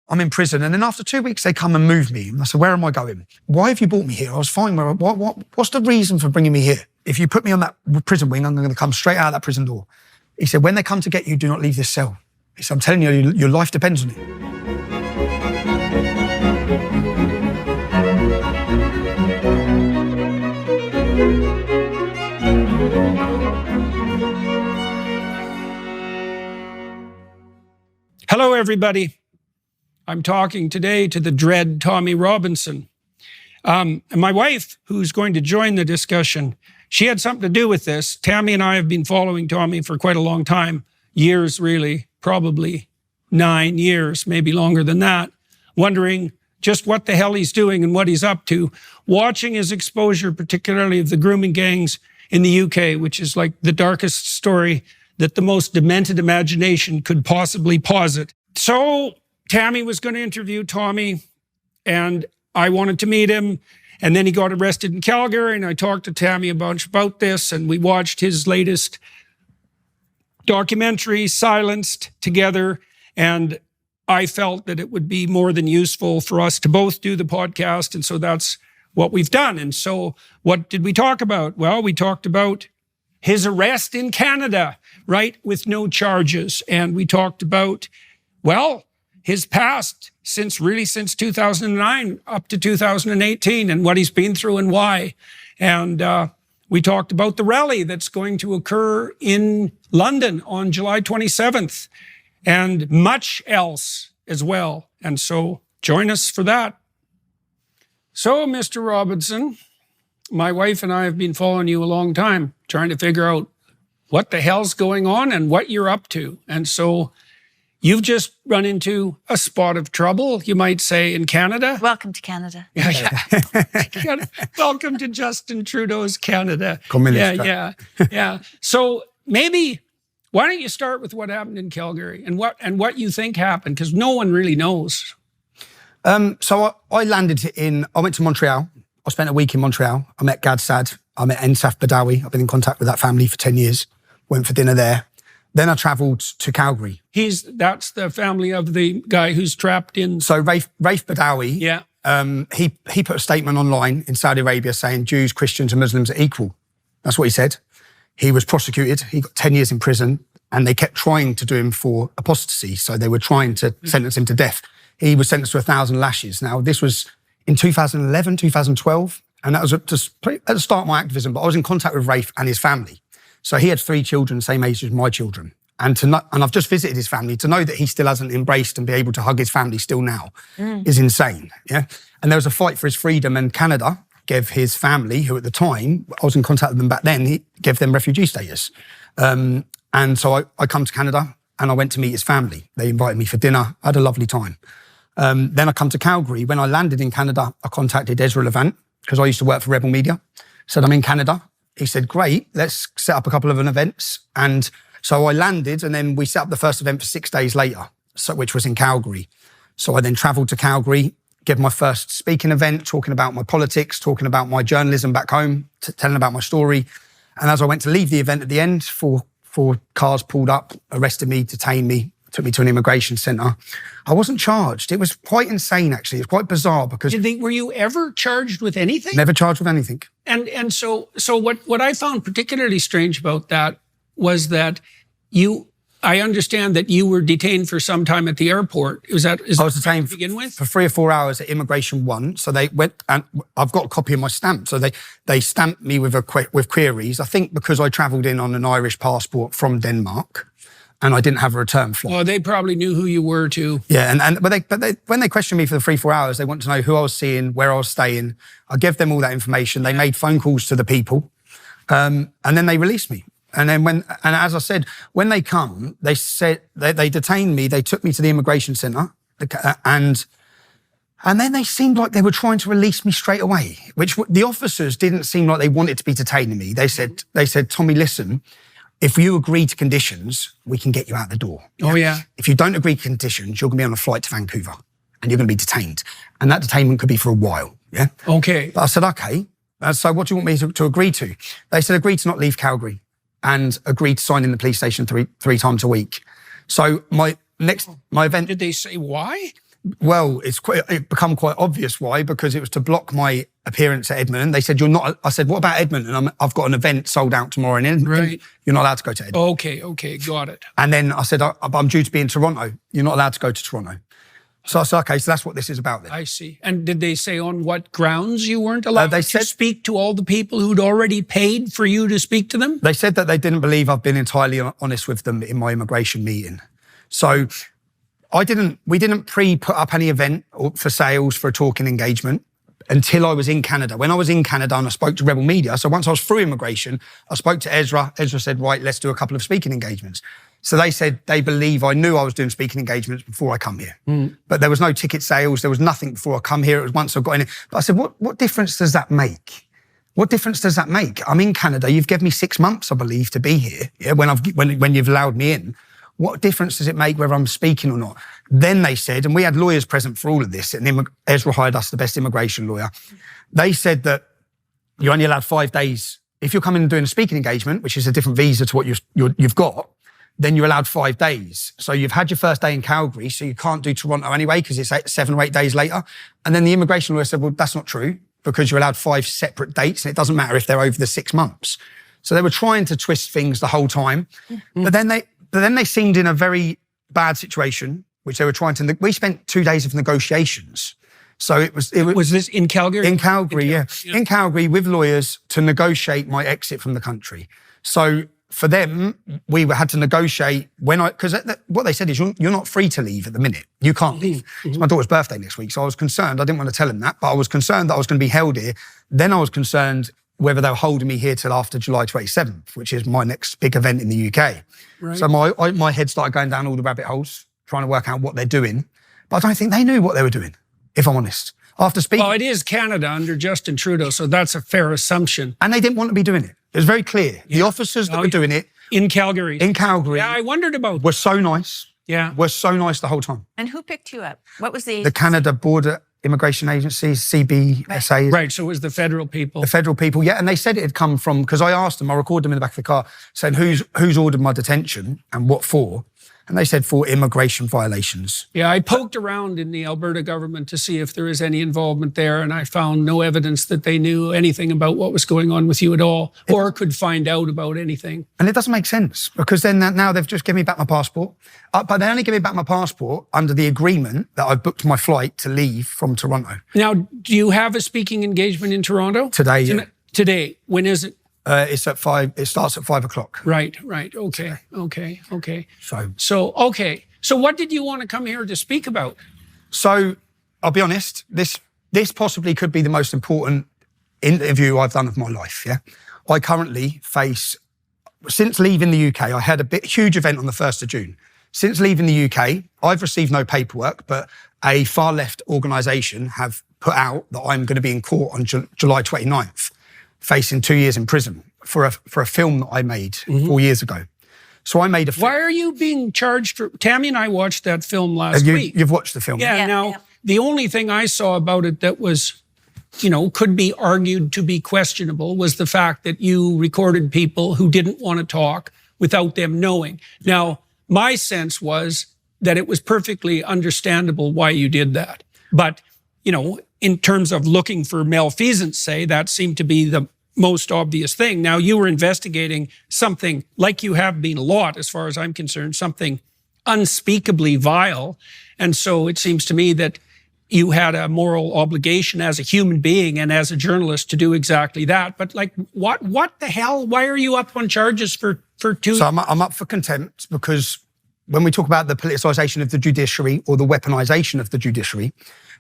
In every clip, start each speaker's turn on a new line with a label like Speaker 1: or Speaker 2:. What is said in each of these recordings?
Speaker 1: I'm in prison. And then after 2 weeks, they come and move me. And I said, where am I going? Why have you brought me here? I was fine. What's the reason for bringing me here? If you put me on that prison wing, I'm going to come straight out of that prison door. He said, when they come to get you, do not leave this cell. He said, I'm telling you, your life depends on it.
Speaker 2: Hello, everybody. I'm talking today to the dread Tommy Robinson. And my wife, who's going to join the discussion, she had something to do with this. Tammy and I have been following Tommy for quite a long time, years really, probably 9 years, maybe longer than that, wondering just what the hell he's doing and what he's up to, watching his exposure, particularly of the grooming gangs in the UK, which is like the darkest story that the most demented imagination could possibly posit. So Tammy was going to interview Tommy, and I wanted to meet him. And then he got arrested in Calgary, and I talked to Tammy a bunch about this, and we watched his latest documentary, Silenced, together. And I felt that it would be more than useful for us to both do the podcast. And so that's what we've done. And so what did we talk about? Well, we talked about his arrest in Canada, right, with no charges. And we talked about, well, his past since 2009 up to 2018 and what he's been through and why. And we talked about the rally that's going to occur in London on July 27th and much else as well. And so join us for that. So, Mr. Robinson, my wife and I have been following you a long time, trying to figure out what the hell's going on and what you're up to. And so you've just run into a spot of trouble, you might say, in Canada.
Speaker 3: Welcome to Canada.
Speaker 2: Yeah. Welcome to Justin Trudeau's Canada. Yeah. So maybe, why don't you start with what happened in Calgary and what you think happened? Because no one really knows.
Speaker 1: So I landed I went to Montreal. I spent a week in Montreal. I met Gad Sad. I met Ensaf Badawi. I've been in contact with that family for 10 years. Went for dinner there. Then I travelled to Calgary.
Speaker 2: That's the family of the guy who's trapped in...
Speaker 1: So Raif Badawi,
Speaker 2: yeah.
Speaker 1: He put a statement online in Saudi Arabia saying Jews, Christians and Muslims are equal. That's what he said. He was prosecuted. He got 10 years in prison and they kept trying to do him for apostasy. So they were trying to sentence him to death. He was sentenced to 1,000 lashes. Now, this was in 2011, 2012. And that was at the start of my activism, but I was in contact with Raif and his family. So he had 3 children, same age as my children. And I've just visited his family. To know that he still hasn't embraced and be able to hug his family still now is insane. Yeah. And there was a fight for his freedom, and Canada gave his family, who at the time, I was in contact with them back then, he gave them refugee status. And so I come to Canada and I went to meet his family. They invited me for dinner. I had a lovely time. Then I come to Calgary. When I landed in Canada, I contacted Ezra Levant because I used to work for Rebel Media. Said, I'm in Canada. He said, great, let's set up a couple of events. And so I landed, and then we set up the first event for 6 days later, which was in Calgary. So I then travelled to Calgary, gave my first speaking event, talking about my politics, talking about my journalism back home, telling about my story. And as I went to leave the event at the end, four cars pulled up, arrested me, detained me, took me to an immigration centre. I wasn't charged. It was quite insane, actually. It's quite bizarre because...
Speaker 2: Were you ever charged with anything?
Speaker 1: Never charged with anything.
Speaker 2: And so what I found particularly strange about that was that I understand that you were detained for some time at the airport. I was
Speaker 1: detained
Speaker 2: to begin with?
Speaker 1: For 3 or 4 hours at Immigration 1. So they went, and I've got a copy of my stamp. So they stamped me with queries. I think because I travelled in on an Irish passport from Denmark, and I didn't have a return flight.
Speaker 2: Well, they probably knew who you were too.
Speaker 1: Yeah, but when they questioned me for the 3-4 hours, they wanted to know who I was seeing, where I was staying. I gave them all that information. They made phone calls to the people, and then they released me. And then as I said, when they come, they said they detained me. They took me to the immigration centre, and then they seemed like they were trying to release me straight away. Which the officers didn't seem like they wanted to be detaining me. They said, Tommy, listen. If you agree to conditions, we can get you out the door.
Speaker 2: Oh, yeah.
Speaker 1: If you don't agree to conditions, you're going to be on a flight to Vancouver and you're going to be detained. And that detainment could be for a while, yeah?
Speaker 2: Okay.
Speaker 1: But I said, okay. So what do you want me to agree to? They said, agree to not leave Calgary and agree to sign in the police station three times a week. So my event...
Speaker 2: Did they say why?
Speaker 1: Well, it become quite obvious why, because it was to block my appearance at Edmonton. They said, you're not, I said, what about Edmonton? I've got an event sold out tomorrow in Edmonton.
Speaker 2: Right.
Speaker 1: You're not allowed to go to Edmonton.
Speaker 2: Okay, got it.
Speaker 1: And then I said, I'm due to be in Toronto. You're not allowed to go to Toronto. So I said, okay, so that's what this is about then.
Speaker 2: I see. And did they say on what grounds you weren't allowed
Speaker 1: they
Speaker 2: to
Speaker 1: said,
Speaker 2: speak to all the people who'd already paid for you to speak to them?
Speaker 1: They said that they didn't believe I've been entirely honest with them in my immigration meeting. So we didn't put up any event for sales for a talking engagement until I was in Canada. When I was in Canada and I spoke to Rebel Media, so once I was through immigration, I spoke to Ezra. Ezra said, right, let's do a couple of speaking engagements. So they said they believe I knew I was doing speaking engagements before I come here. But there was no ticket sales. There was nothing before I come here. It was once I got in it. But I said, what difference does that make? What difference does that make? I'm in Canada. You've given me 6 months, I believe, to be here. Yeah, when you've allowed me in. What difference does it make whether I'm speaking or not? Then they said, and we had lawyers present for all of this, and Ezra hired us the best immigration lawyer. They said that you're only allowed 5 days. If you're coming and doing a speaking engagement, which is a different visa to what you've got, then you're allowed 5 days. So you've had your first day in Calgary, so you can't do Toronto anyway because it's 7 or 8 days later. And then the immigration lawyer said, well, that's not true because you're allowed 5 separate dates and it doesn't matter if they're over the 6 months. So they were trying to twist things the whole time. But then they seemed in a very bad situation, which they were trying to, we spent 2 days of negotiations. So it was
Speaker 2: this in Calgary?
Speaker 1: In Calgary, yeah. In Calgary with lawyers to negotiate my exit from the country. So for them, we had to negotiate because what they said is you're not free to leave at the minute. You can't leave. It's my daughter's birthday next week. So I was concerned. I didn't want to tell him that, but I was concerned that I was going to be held here. Then I was concerned whether they were holding me here till after July 27th, which is my next big event in the UK. Right. So my head started going down all the rabbit holes, trying to work out what they're doing. But I don't think they knew what they were doing, if I'm honest. After speaking...
Speaker 2: Well, it is Canada under Justin Trudeau, so that's a fair assumption.
Speaker 1: And they didn't want to be doing it. It was very clear. Yeah. The officers that were doing it...
Speaker 2: In Calgary.
Speaker 1: Yeah,
Speaker 2: I wondered about that.
Speaker 1: Were so nice.
Speaker 2: Yeah.
Speaker 1: Were so nice the whole time.
Speaker 3: And who picked you up? What was the agency?
Speaker 1: The Canada Border Immigration Agency, CBSA.
Speaker 2: Right, so it was the federal people.
Speaker 1: The federal people, yeah. And they said it had come from... Because I asked them, I recorded them in the back of the car, saying who's ordered my detention and what for. And they said for immigration violations.
Speaker 2: Yeah, I poked around in the Alberta government to see if there is any involvement there, and I found no evidence that they knew anything about what was going on with you at all, or could find out about anything.
Speaker 1: And it doesn't make sense, because then now they've just given me back my passport. But they only give me back my passport under the agreement that I've booked my flight to leave from Toronto.
Speaker 2: Now, do you have a speaking engagement in Toronto?
Speaker 1: Today, yeah.
Speaker 2: Today. When is it?
Speaker 1: It's at 5. It starts at 5 o'clock.
Speaker 2: Right. Okay. So what did you want to come here to speak about?
Speaker 1: So I'll be honest, this possibly could be the most important interview I've done of my life, yeah? I currently face, since leaving the UK, I had a huge event on the 1st of June. Since leaving the UK, I've received no paperwork, but a far left organisation have put out that I'm going to be in court on July 29th. Facing 2 years in prison for a film that I made 4 years ago. So I made a film.
Speaker 2: Why are you being charged for... Tammy and I watched that film last week.
Speaker 1: You've watched the film?
Speaker 2: Yeah. The only thing I saw about it that was, could be argued to be questionable was the fact that you recorded people who didn't want to talk without them knowing. Now, my sense was that it was perfectly understandable why you did that. But, in terms of looking for malfeasance, say, that seemed to be the most obvious thing. Now, you were investigating something, like you have been a lot, as far as I'm concerned, something unspeakably vile. And so it seems to me that you had a moral obligation as a human being and as a journalist to do exactly that. But what the hell? Why are you up on charges for 2?
Speaker 1: So I'm up for contempt because when we talk about the politicisation of the judiciary or the weaponisation of the judiciary,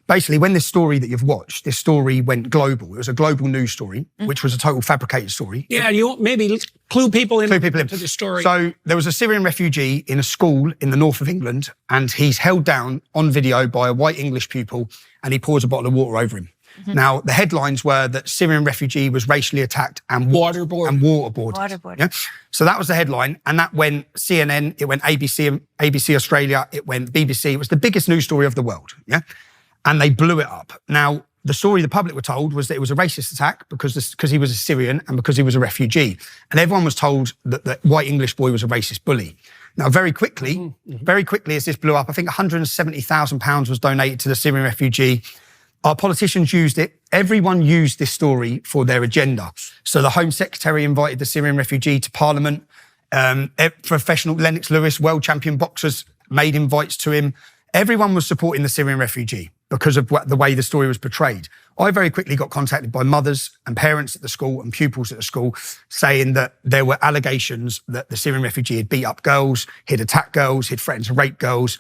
Speaker 1: basically, when this story that you've watched, this story went global. It was a global news story, which was a total fabricated story.
Speaker 2: Yeah, you maybe clue people into the story.
Speaker 1: So there was a Syrian refugee in a school in the north of England, and he's held down on video by a white English pupil, and he pours a bottle of water over him. Now, the headlines were that Syrian refugee was racially attacked and waterboarded. Yeah? So that was the headline, and that went CNN, it went ABC Australia, it went BBC. It was the biggest news story of the world, yeah? And they blew it up. Now, the story the public were told was that it was a racist attack because he was a Syrian and because he was a refugee. And everyone was told that the white English boy was a racist bully. Now, very quickly as this blew up, I think £170,000 was donated to the Syrian refugee. Our politicians used it. Everyone used this story for their agenda. So the Home Secretary invited the Syrian refugee to Parliament. Professional Lennox Lewis, world champion boxers, made invites to him. Everyone was supporting the Syrian refugee because of the way the story was portrayed. I very quickly got contacted by mothers and parents at the school and pupils at the school saying that there were allegations that the Syrian refugee had beat up girls, he'd attacked girls, he'd threatened to rape girls,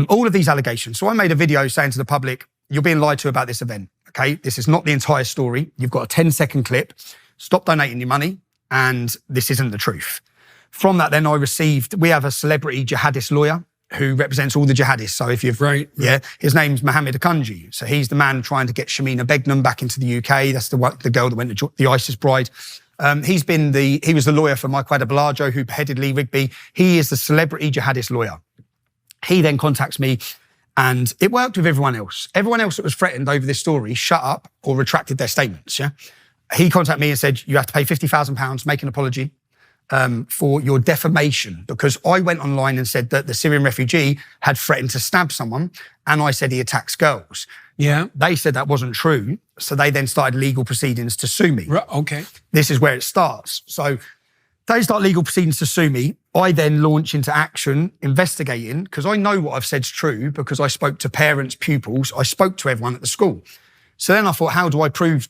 Speaker 1: all of these allegations. So I made a video saying to the public, you're being lied to about this event, okay? This is not the entire story. You've got a 10-second clip. Stop donating your money, and this isn't the truth. From that, then we have a celebrity jihadist lawyer who represents all the jihadists. So if you've, his name's Mohammed Akanji. So he's the man trying to get Shamina Begum back into the UK. That's the girl that went to the ISIS bride. He was the lawyer for Michael Adebolajo, who beheaded Lee Rigby. He is the celebrity jihadist lawyer. He then contacts me, and it worked with everyone else. Everyone else that was threatened over this story shut up or retracted their statements, yeah? He contacted me and said, you have to pay £50,000, make an apology for your defamation, because I went online and said that the Syrian refugee had threatened to stab someone, and I said he attacks girls.
Speaker 2: Yeah.
Speaker 1: They said that wasn't true, so they then started legal proceedings to sue me.
Speaker 2: Okay.
Speaker 1: This is where it starts. So they start legal proceedings to sue me. I then launch into action, investigating, because I know what I've said's true, because I spoke to parents, pupils, I spoke to everyone at the school. So then I thought, how do I prove?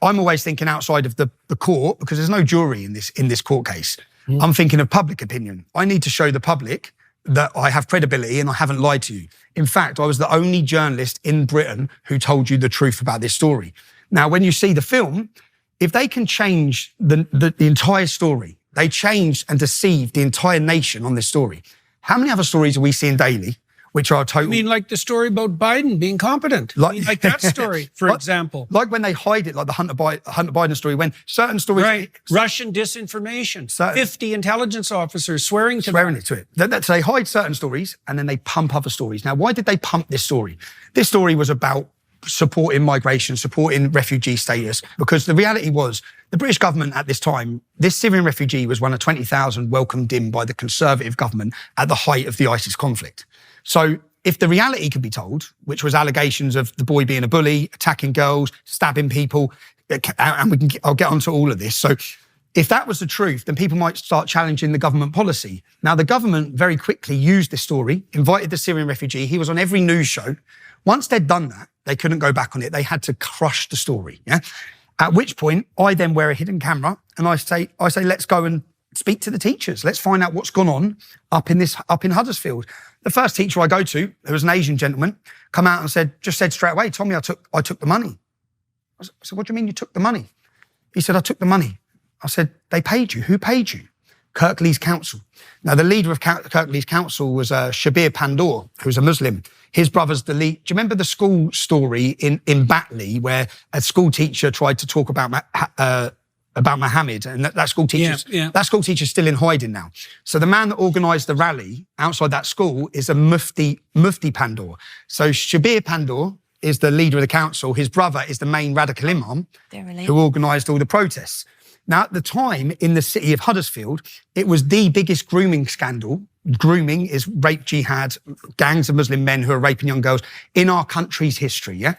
Speaker 1: I'm always thinking outside of the court, because there's no jury in this court case. I'm thinking of public opinion. I need to show the public that I have credibility and I haven't lied to you. In fact, I was the only journalist in Britain who told you the truth about this story. Now, when you see the film, if they can change the entire story, they changed and deceived the entire nation on this story. How many other stories are we seeing daily which are total...
Speaker 2: I mean, like the story about Biden being competent. Like that story, for example.
Speaker 1: Like when they hide it, like the Hunter Biden story, when certain stories...
Speaker 2: Right. Russian disinformation. 50 intelligence officers swearing to
Speaker 1: it. So they hide certain stories and then they pump other stories. Now, why did they pump this story? This story was about supporting migration, supporting refugee status, because the reality was the British government at this time, this Syrian refugee was one of 20,000 welcomed in by the Conservative government at the height of the ISIS conflict. So if the reality could be told, which was allegations of the boy being a bully, attacking girls, stabbing people, and I'll get onto all of this. So if that was the truth, then people might start challenging the government policy. Now, the government very quickly used this story, invited the Syrian refugee. He was on every news show. Once they'd done that, they couldn't go back on it. They had to crush the story. Yeah. At which point, I then wear a hidden camera and I say, let's go and speak to the teachers. Let's find out what's gone on up in Huddersfield. The first teacher I go to, who was an Asian gentleman, come out and said straight away, Tommy, I took the money. I said, what do you mean you took the money? He said, I took the money. I said, they paid you. Who paid you? Kirklees Council. Now, the leader of Kirklees Council was Shabir Pandor, who's a Muslim. His brother's the lead. Do you remember the school story in Batley where a school teacher tried to talk about Mohammed, and that school teacher's still in hiding now. So the man that organised the rally outside that school is a Mufti Pandor. So Shabir Pandor is the leader of the council. His brother is the main radical imam who organised all the protests. Now, at the time, in the city of Huddersfield, it was the biggest grooming scandal. Grooming is rape jihad, gangs of Muslim men who are raping young girls in our country's history, yeah?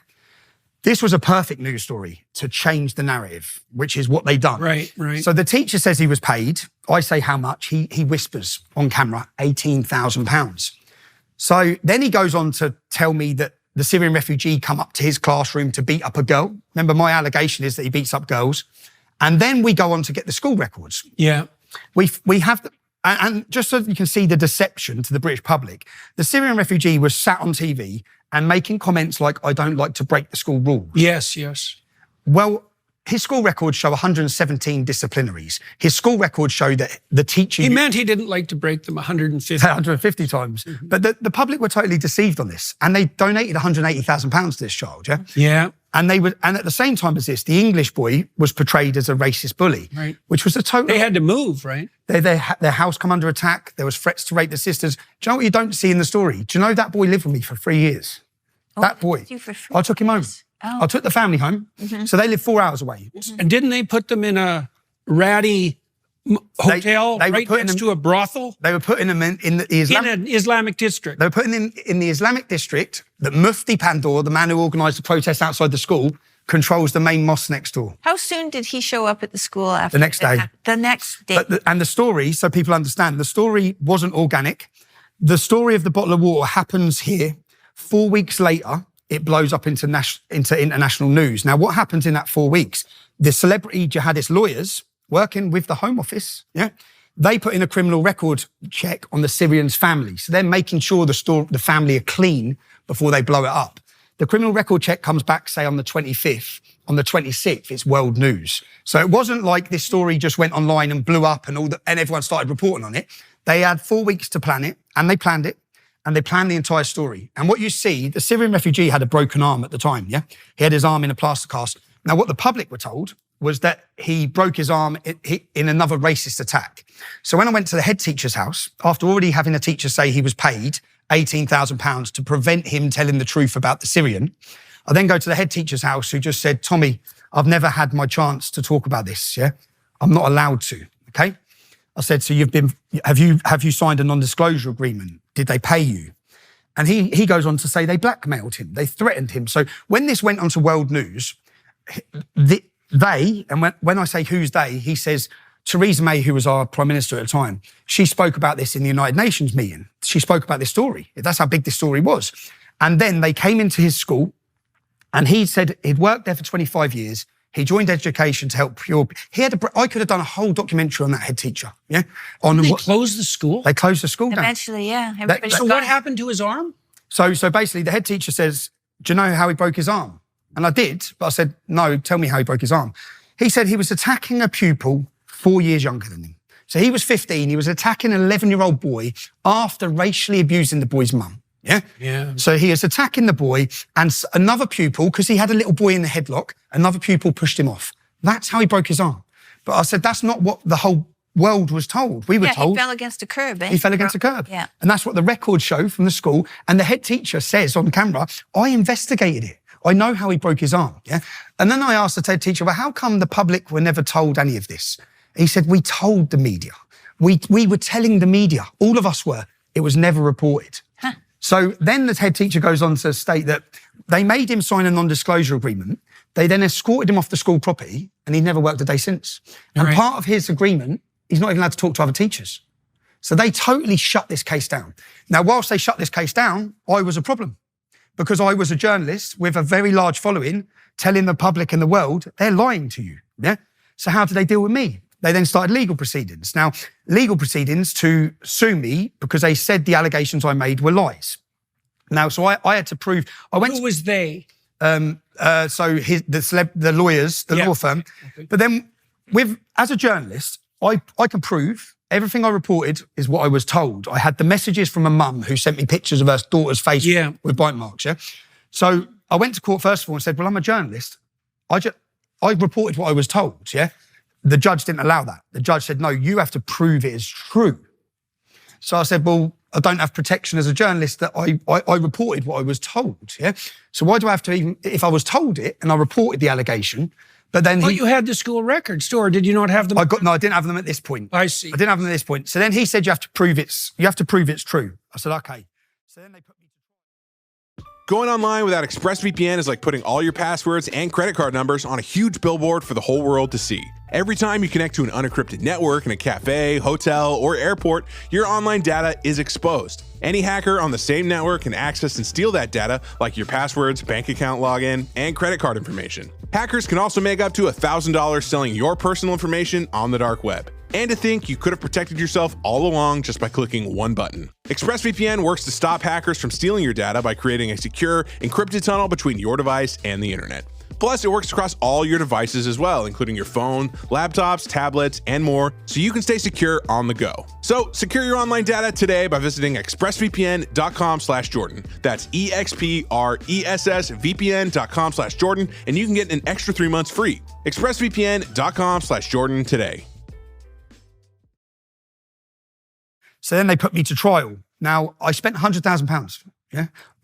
Speaker 1: This was a perfect news story to change the narrative, which is what they done.
Speaker 2: Right.
Speaker 1: So the teacher says he was paid. I say how much. He whispers on camera, £18,000. So then he goes on to tell me that the Syrian refugee come up to his classroom to beat up a girl. Remember, my allegation is that he beats up girls. And then we go on to get the school records.
Speaker 2: Yeah.
Speaker 1: We have... And just so you can see the deception to the British public, the Syrian refugee was sat on TV and making comments like, I don't like to break the school rules.
Speaker 2: Yes.
Speaker 1: Well, his school records show 117 disciplinaries. His school records show that the teacher...
Speaker 2: He meant he didn't like to break them 150.
Speaker 1: 150 times. Mm-hmm. But the public were totally deceived on this. And they donated £180,000 to this child, yeah?
Speaker 2: Yeah.
Speaker 1: And at the same time as this, the English boy was portrayed as a racist bully,
Speaker 2: right? Which
Speaker 1: was a total...
Speaker 2: They had to move, right?
Speaker 1: Their house come under attack. There was threats to rape their sisters. Do you know what you don't see in the story? Do you know that boy lived with me for 3 years? That boy. I took him home. Oh. I took the family home. Mm-hmm. So they live 4 hours away.
Speaker 2: And didn't they put them in a ratty hotel
Speaker 1: they were
Speaker 2: right
Speaker 1: putting
Speaker 2: next
Speaker 1: them-
Speaker 2: to a brothel
Speaker 1: They were putting them in the
Speaker 2: in
Speaker 1: Islam.
Speaker 2: an Islamic district.
Speaker 1: They were putting them in the Islamic district that Mufti Pandor, the man who organised the protest outside the school, controls the main mosque next door.
Speaker 3: How soon did he show up at the school after?
Speaker 1: The next day.
Speaker 3: The next day.
Speaker 1: And the story, so people understand, the story wasn't organic. The story of the bottle of water happens here. 4 weeks later, it blows up into international news. Now, what happens in that 4 weeks? The celebrity jihadist lawyers working with the Home Office, they put in a criminal record check on the Syrians' family. So they're making sure the family are clean before they blow it up. The criminal record check comes back, say, on the 25th. On the 26th, it's world news. So it wasn't like this story just went online and blew up and everyone started reporting on it. They had 4 weeks to plan it, and they planned it, and they planned the entire story. And what you see, the Syrian refugee had a broken arm at the time, He had his arm in a plaster cast. Now, what the public were told was that he broke his arm in another racist attack. So when I went to the head teacher's house, after already having a teacher say he was paid £18,000 to prevent him telling the truth about the Syrian, I then go to the head teacher's house who just said, Tommy, I've never had my chance to talk about this, I'm not allowed to, okay? I said, so have you signed a non-disclosure agreement? Did they pay you? And he goes on to say they blackmailed him, they threatened him. So when this went onto world news, when I say who's they, he says, Theresa May, who was our Prime Minister at the time, she spoke about this in the United Nations meeting. She spoke about this story. That's how big this story was. And then they came into his school and he said he'd worked there for 25 years. He joined education to help pure. I could have done a whole documentary on that head teacher. They
Speaker 2: closed the school?
Speaker 1: They closed the school down.
Speaker 3: Eventually, yeah.
Speaker 2: So what happened to his arm?
Speaker 1: So basically the head teacher says, do you know how he broke his arm? And I did, but I said, no, tell me how he broke his arm. He said he was attacking a pupil 4 years younger than him. So he was 15, he was attacking an 11-year-old boy after racially abusing the boy's mum. Yeah. So he is attacking the boy and another pupil, because he had a little boy in the headlock, another pupil pushed him off. That's how he broke his arm. But I said, that's not what the whole world was told. We were told.
Speaker 3: He fell against a curb,
Speaker 1: He fell against a curb.
Speaker 3: Yeah.
Speaker 1: And that's what the records show from the school. And the head teacher says on camera, I investigated it. I know how he broke his arm, And then I asked the head teacher, well, how come the public were never told any of this? He said, we told the media. We were telling the media. All of us were. It was never reported.
Speaker 3: Huh.
Speaker 1: So then the head teacher goes on to state that they made him sign a non-disclosure agreement. They then escorted him off the school property and he never worked a day since. And part of his agreement, he's not even allowed to talk to other teachers. So they totally shut this case down. Now, whilst they shut this case down, I was a problem because I was a journalist with a very large following telling the public and the world, they're lying to you. So how did they deal with me? They then started legal proceedings. Now, legal proceedings to sue me because they said the allegations I made were lies. Now, so I had to prove.
Speaker 2: Who was they?
Speaker 1: The lawyers, the law firm. Okay. But then, as a journalist, I can prove everything I reported is what I was told. I had the messages from a mum who sent me pictures of her daughter's face with bite marks. So I went to court first of all and said, "Well, I'm a journalist. I reported what I was told." The judge didn't allow that. The judge said, no, you have to prove it is true. So I said, well, I don't have protection as a journalist that I reported what I was told, So why do I have to even, if I was told it and I reported the allegation, but then
Speaker 2: you had the school records, or did you not have them?
Speaker 1: I didn't have them at this point.
Speaker 2: I see.
Speaker 1: I didn't have them at this point. So then he said, you have to prove it's true. I said, okay. So then they put me.
Speaker 4: Going online without ExpressVPN is like putting all your passwords and credit card numbers on a huge billboard for the whole world to see. Every time you connect to an unencrypted network in a cafe, hotel, or airport, your online data is exposed. Any hacker on the same network can access and steal that data, like your passwords, bank account login, and credit card information. Hackers can also make up to $1,000 selling your personal information on the dark web. And to think you could have protected yourself all along just by clicking one button. ExpressVPN works to stop hackers from stealing your data by creating a secure, encrypted tunnel between your device and the internet. Plus, it works across all your devices as well, including your phone, laptops, tablets, and more, so you can stay secure on the go. So, secure your online data today by visiting expressvpn.com/Jordan. That's EXPRESSVPN.com/Jordan, and you can get an extra 3 months free. expressvpn.com/Jordan today.
Speaker 1: So then they put me to trial. Now, I spent £100,000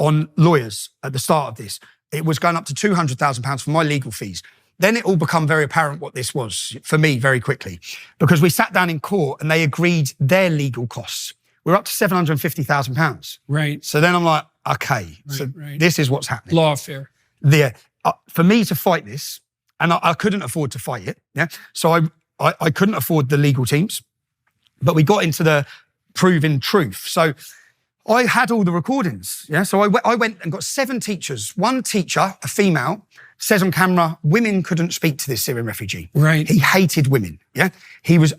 Speaker 1: on lawyers at the start of this. It was going up to £200,000 for my legal fees. then it all become very apparent what this was for me very quickly, because we sat down in court and they agreed their legal costs. We're up to £750,000.
Speaker 2: Right.
Speaker 1: So then I'm like, okay, this is what's happening.
Speaker 2: Lawfare.
Speaker 1: For me to fight this, and I couldn't afford to fight it, yeah. So I couldn't afford the legal teams, but we got into the proving truth. So I had all the recordings, yeah. So I went and got 7 teachers. One teacher, a female, says on camera, women couldn't speak to this Syrian refugee.
Speaker 2: Right.
Speaker 1: He hated women, yeah.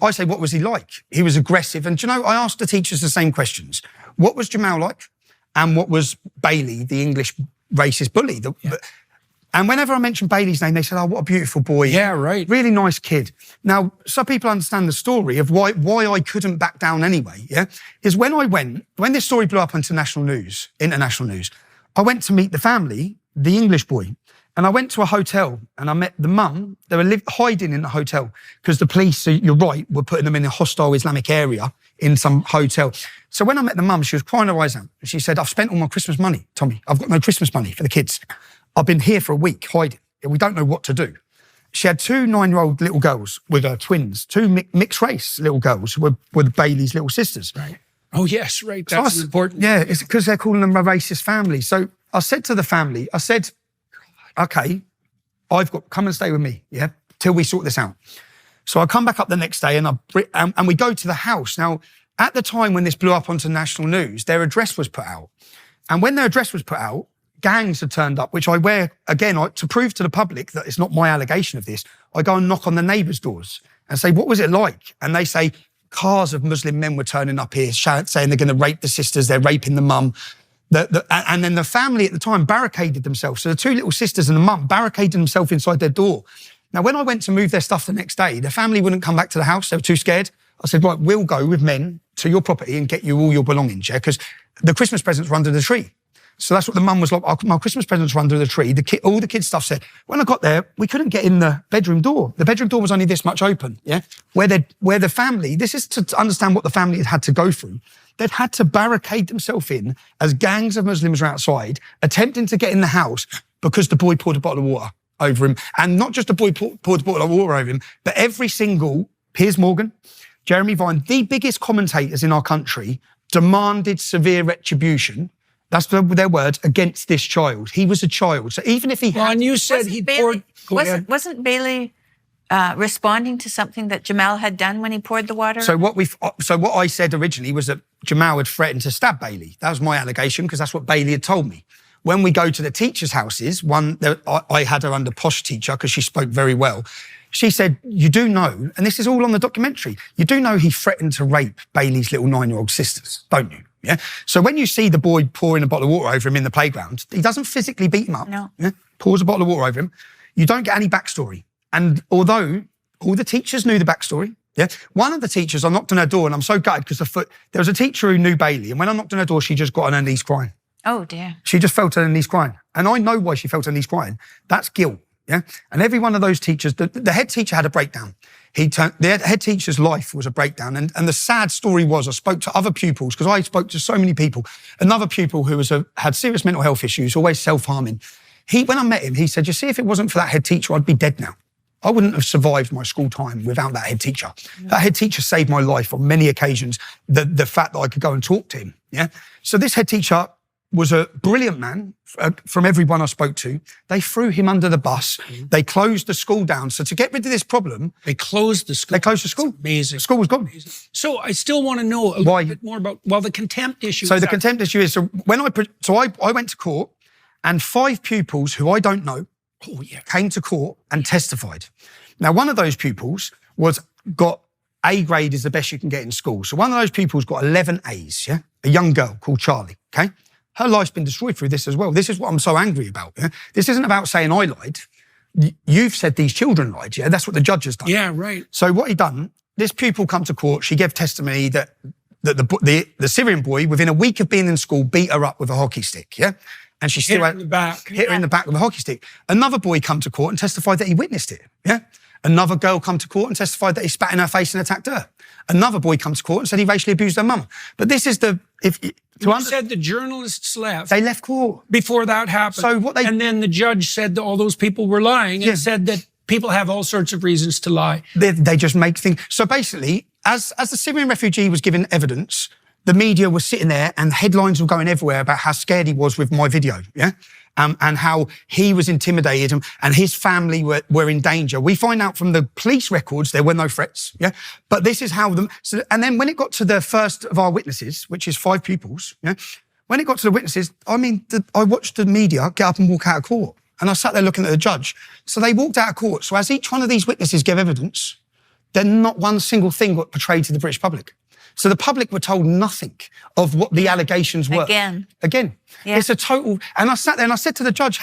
Speaker 1: I say, what was he like? He was aggressive. And do you know, I asked the teachers the same questions. What was Jamal like? And what was Bailey, the English racist bully? And whenever I mentioned Bailey's name, they said, oh, what a beautiful boy.
Speaker 2: Yeah, right.
Speaker 1: Really nice kid. Now, so people understand the story of why I couldn't back down anyway, yeah, is when this story blew up onto international news, I went to meet the family, the English boy, and I went to a hotel and I met the mum. They were hiding in the hotel because the police, you're right, were putting them in a hostile Islamic area in some hotel. So when I met the mum, she was crying her eyes out. She said, I've spent all my Christmas money, Tommy. I've got no Christmas money for the kids. I've been here for a week hiding. We don't know what to do. She had 2 9-year-old little girls with her twins, 2 mixed race little girls who were Bailey's little sisters.
Speaker 2: Right. Oh, yes, right. That's important.
Speaker 1: Yeah, it's because they're calling them a racist family. So I said to the family, I said, okay, come and stay with me, yeah, till we sort this out. So I come back up the next day and we go to the house. Now, at the time when this blew up onto national news, their address was put out. And when their address was put out, gangs had turned up, which I wear, again, to prove to the public that it's not my allegation of this, I go and knock on the neighbours' doors and say, what was it like? And they say, cars of Muslim men were turning up here, saying they're going to rape the sisters, they're raping the mum. And then the family at the time barricaded themselves. So the 2 little sisters and the mum barricaded themselves inside their door. Now, when I went to move their stuff the next day, the family wouldn't come back to the house. They were too scared. I said, right, we'll go with men to your property and get you all your belongings, yeah? Because the Christmas presents were under the tree. So that's what the mum was like. My Christmas presents were under the tree. All the kids' stuff said. When I got there, we couldn't get in the bedroom door. The bedroom door was only this much open, yeah? Where the family, this is to understand what the family had to go through. They'd had to barricade themselves in as gangs of Muslims were outside, attempting to get in the house because the boy poured a bottle of water over him. And not just the boy poured a bottle of water over him, but every single, Piers Morgan, Jeremy Vine, the biggest commentators in our country, demanded severe retribution. That's their words, against this child. He was a child. So even if he had...
Speaker 2: and you said he poured...
Speaker 3: Wasn't Bailey responding to something that Jamal had done when he poured the water?
Speaker 1: So what I said originally was that Jamal had threatened to stab Bailey. That was my allegation, because that's what Bailey had told me. When we go to the teachers' houses, I had her under posh teacher because she spoke very well. She said, you do know, and this is all on the documentary, you do know he threatened to rape Bailey's little 9-year-old sisters, don't you? Yeah. So when you see the boy pouring a bottle of water over him in the playground, he doesn't physically beat him up.
Speaker 3: No.
Speaker 1: Yeah? Pours a bottle of water over him. You don't get any backstory. And although all the teachers knew the backstory, yeah, one of the teachers, I knocked on her door and I'm so gutted because there was a teacher who knew Bailey, and when I knocked on her door, she just got on her knees crying.
Speaker 3: Oh, dear.
Speaker 1: She just fell to her knees crying. And I know why she fell to her knees crying. That's guilt. Yeah. And every one of those teachers, the head teacher had a breakdown. The head teacher's life was a breakdown. And the sad story was, I spoke to other pupils, because I spoke to so many people. Another pupil who had serious mental health issues, always self-harming. When I met him, he said, you see, if it wasn't for that head teacher, I'd be dead now. I wouldn't have survived my school time without that head teacher. Yeah. That head teacher saved my life on many occasions, the fact that I could go and talk to him. Yeah. So this head teacher was a brilliant man from everyone I spoke to. They threw him under the bus. Mm-hmm. They closed the school down. So to get rid of this problem...
Speaker 2: They closed the school.
Speaker 1: That's amazing. The school was gone. Amazing.
Speaker 2: So I still want to know a little bit more about, the contempt issue.
Speaker 1: So the contempt issue is, I went to court, and 5 pupils who I don't know came to court and testified. Now, one of those pupils got A grade is the best you can get in school. So one of those pupils got 11 A's, yeah? A young girl called Charlie, okay? Her life's been destroyed through this as well. This is what I'm so angry about. Yeah? This isn't about saying I lied. You've said these children lied, yeah? That's what the judge has done.
Speaker 2: Yeah, right.
Speaker 1: So what he done, this pupil come to court, she gave testimony that the Syrian boy, within a week of being in school, beat her up with a hockey stick, yeah? And she still
Speaker 2: hit her in
Speaker 1: the back with a hockey stick. Another boy come to court and testified that he witnessed it, yeah? Another girl come to court and testified that he spat in her face and attacked her. Another boy come to court and said he racially abused her mum. But this is
Speaker 2: you said the journalists left.
Speaker 1: They left court.
Speaker 2: Before that happened.
Speaker 1: So and
Speaker 2: then the judge said that all those people were lying and said that people have all sorts of reasons to lie.
Speaker 1: They just make things. So basically, as the Syrian refugee was given evidence, the media was sitting there and headlines were going everywhere about how scared he was with my video, yeah? And how he was intimidated and his family were in danger. We find out from the police records there were no threats, yeah? But this is how and then when it got to the first of our witnesses, which is 5 pupils, yeah? When it got to the witnesses, I mean, I watched the media get up and walk out of court. And I sat there looking at the judge. So they walked out of court. So as each one of these witnesses gave evidence, then not one single thing got portrayed to the British public. So the public were told nothing of what the allegations were. Again. Yeah. It's a total... And I sat there and I said to the judge,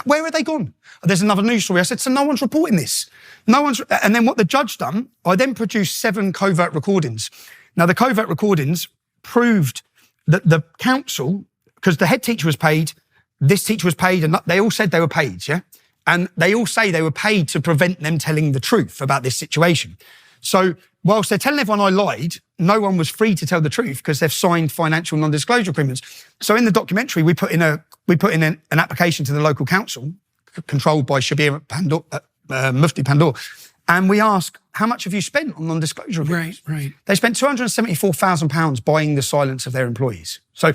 Speaker 1: where are they gone? There's another news story. I said, so no one's reporting this. And then what the judge done, I then produced 7 covert recordings. Now, the covert recordings proved that the council, because the head teacher was paid, this teacher was paid, and they all said they were paid, yeah? And they all say they were paid to prevent them telling the truth about this situation. So whilst they're telling everyone I lied, no one was free to tell the truth because they've signed financial non-disclosure agreements. So in the documentary, we put in an application to the local council, controlled by Shabir Mufti Pandor, and we ask, how much have you spent on non-disclosure agreements?
Speaker 2: Right.
Speaker 1: They spent £274,000 buying the silence of their employees. So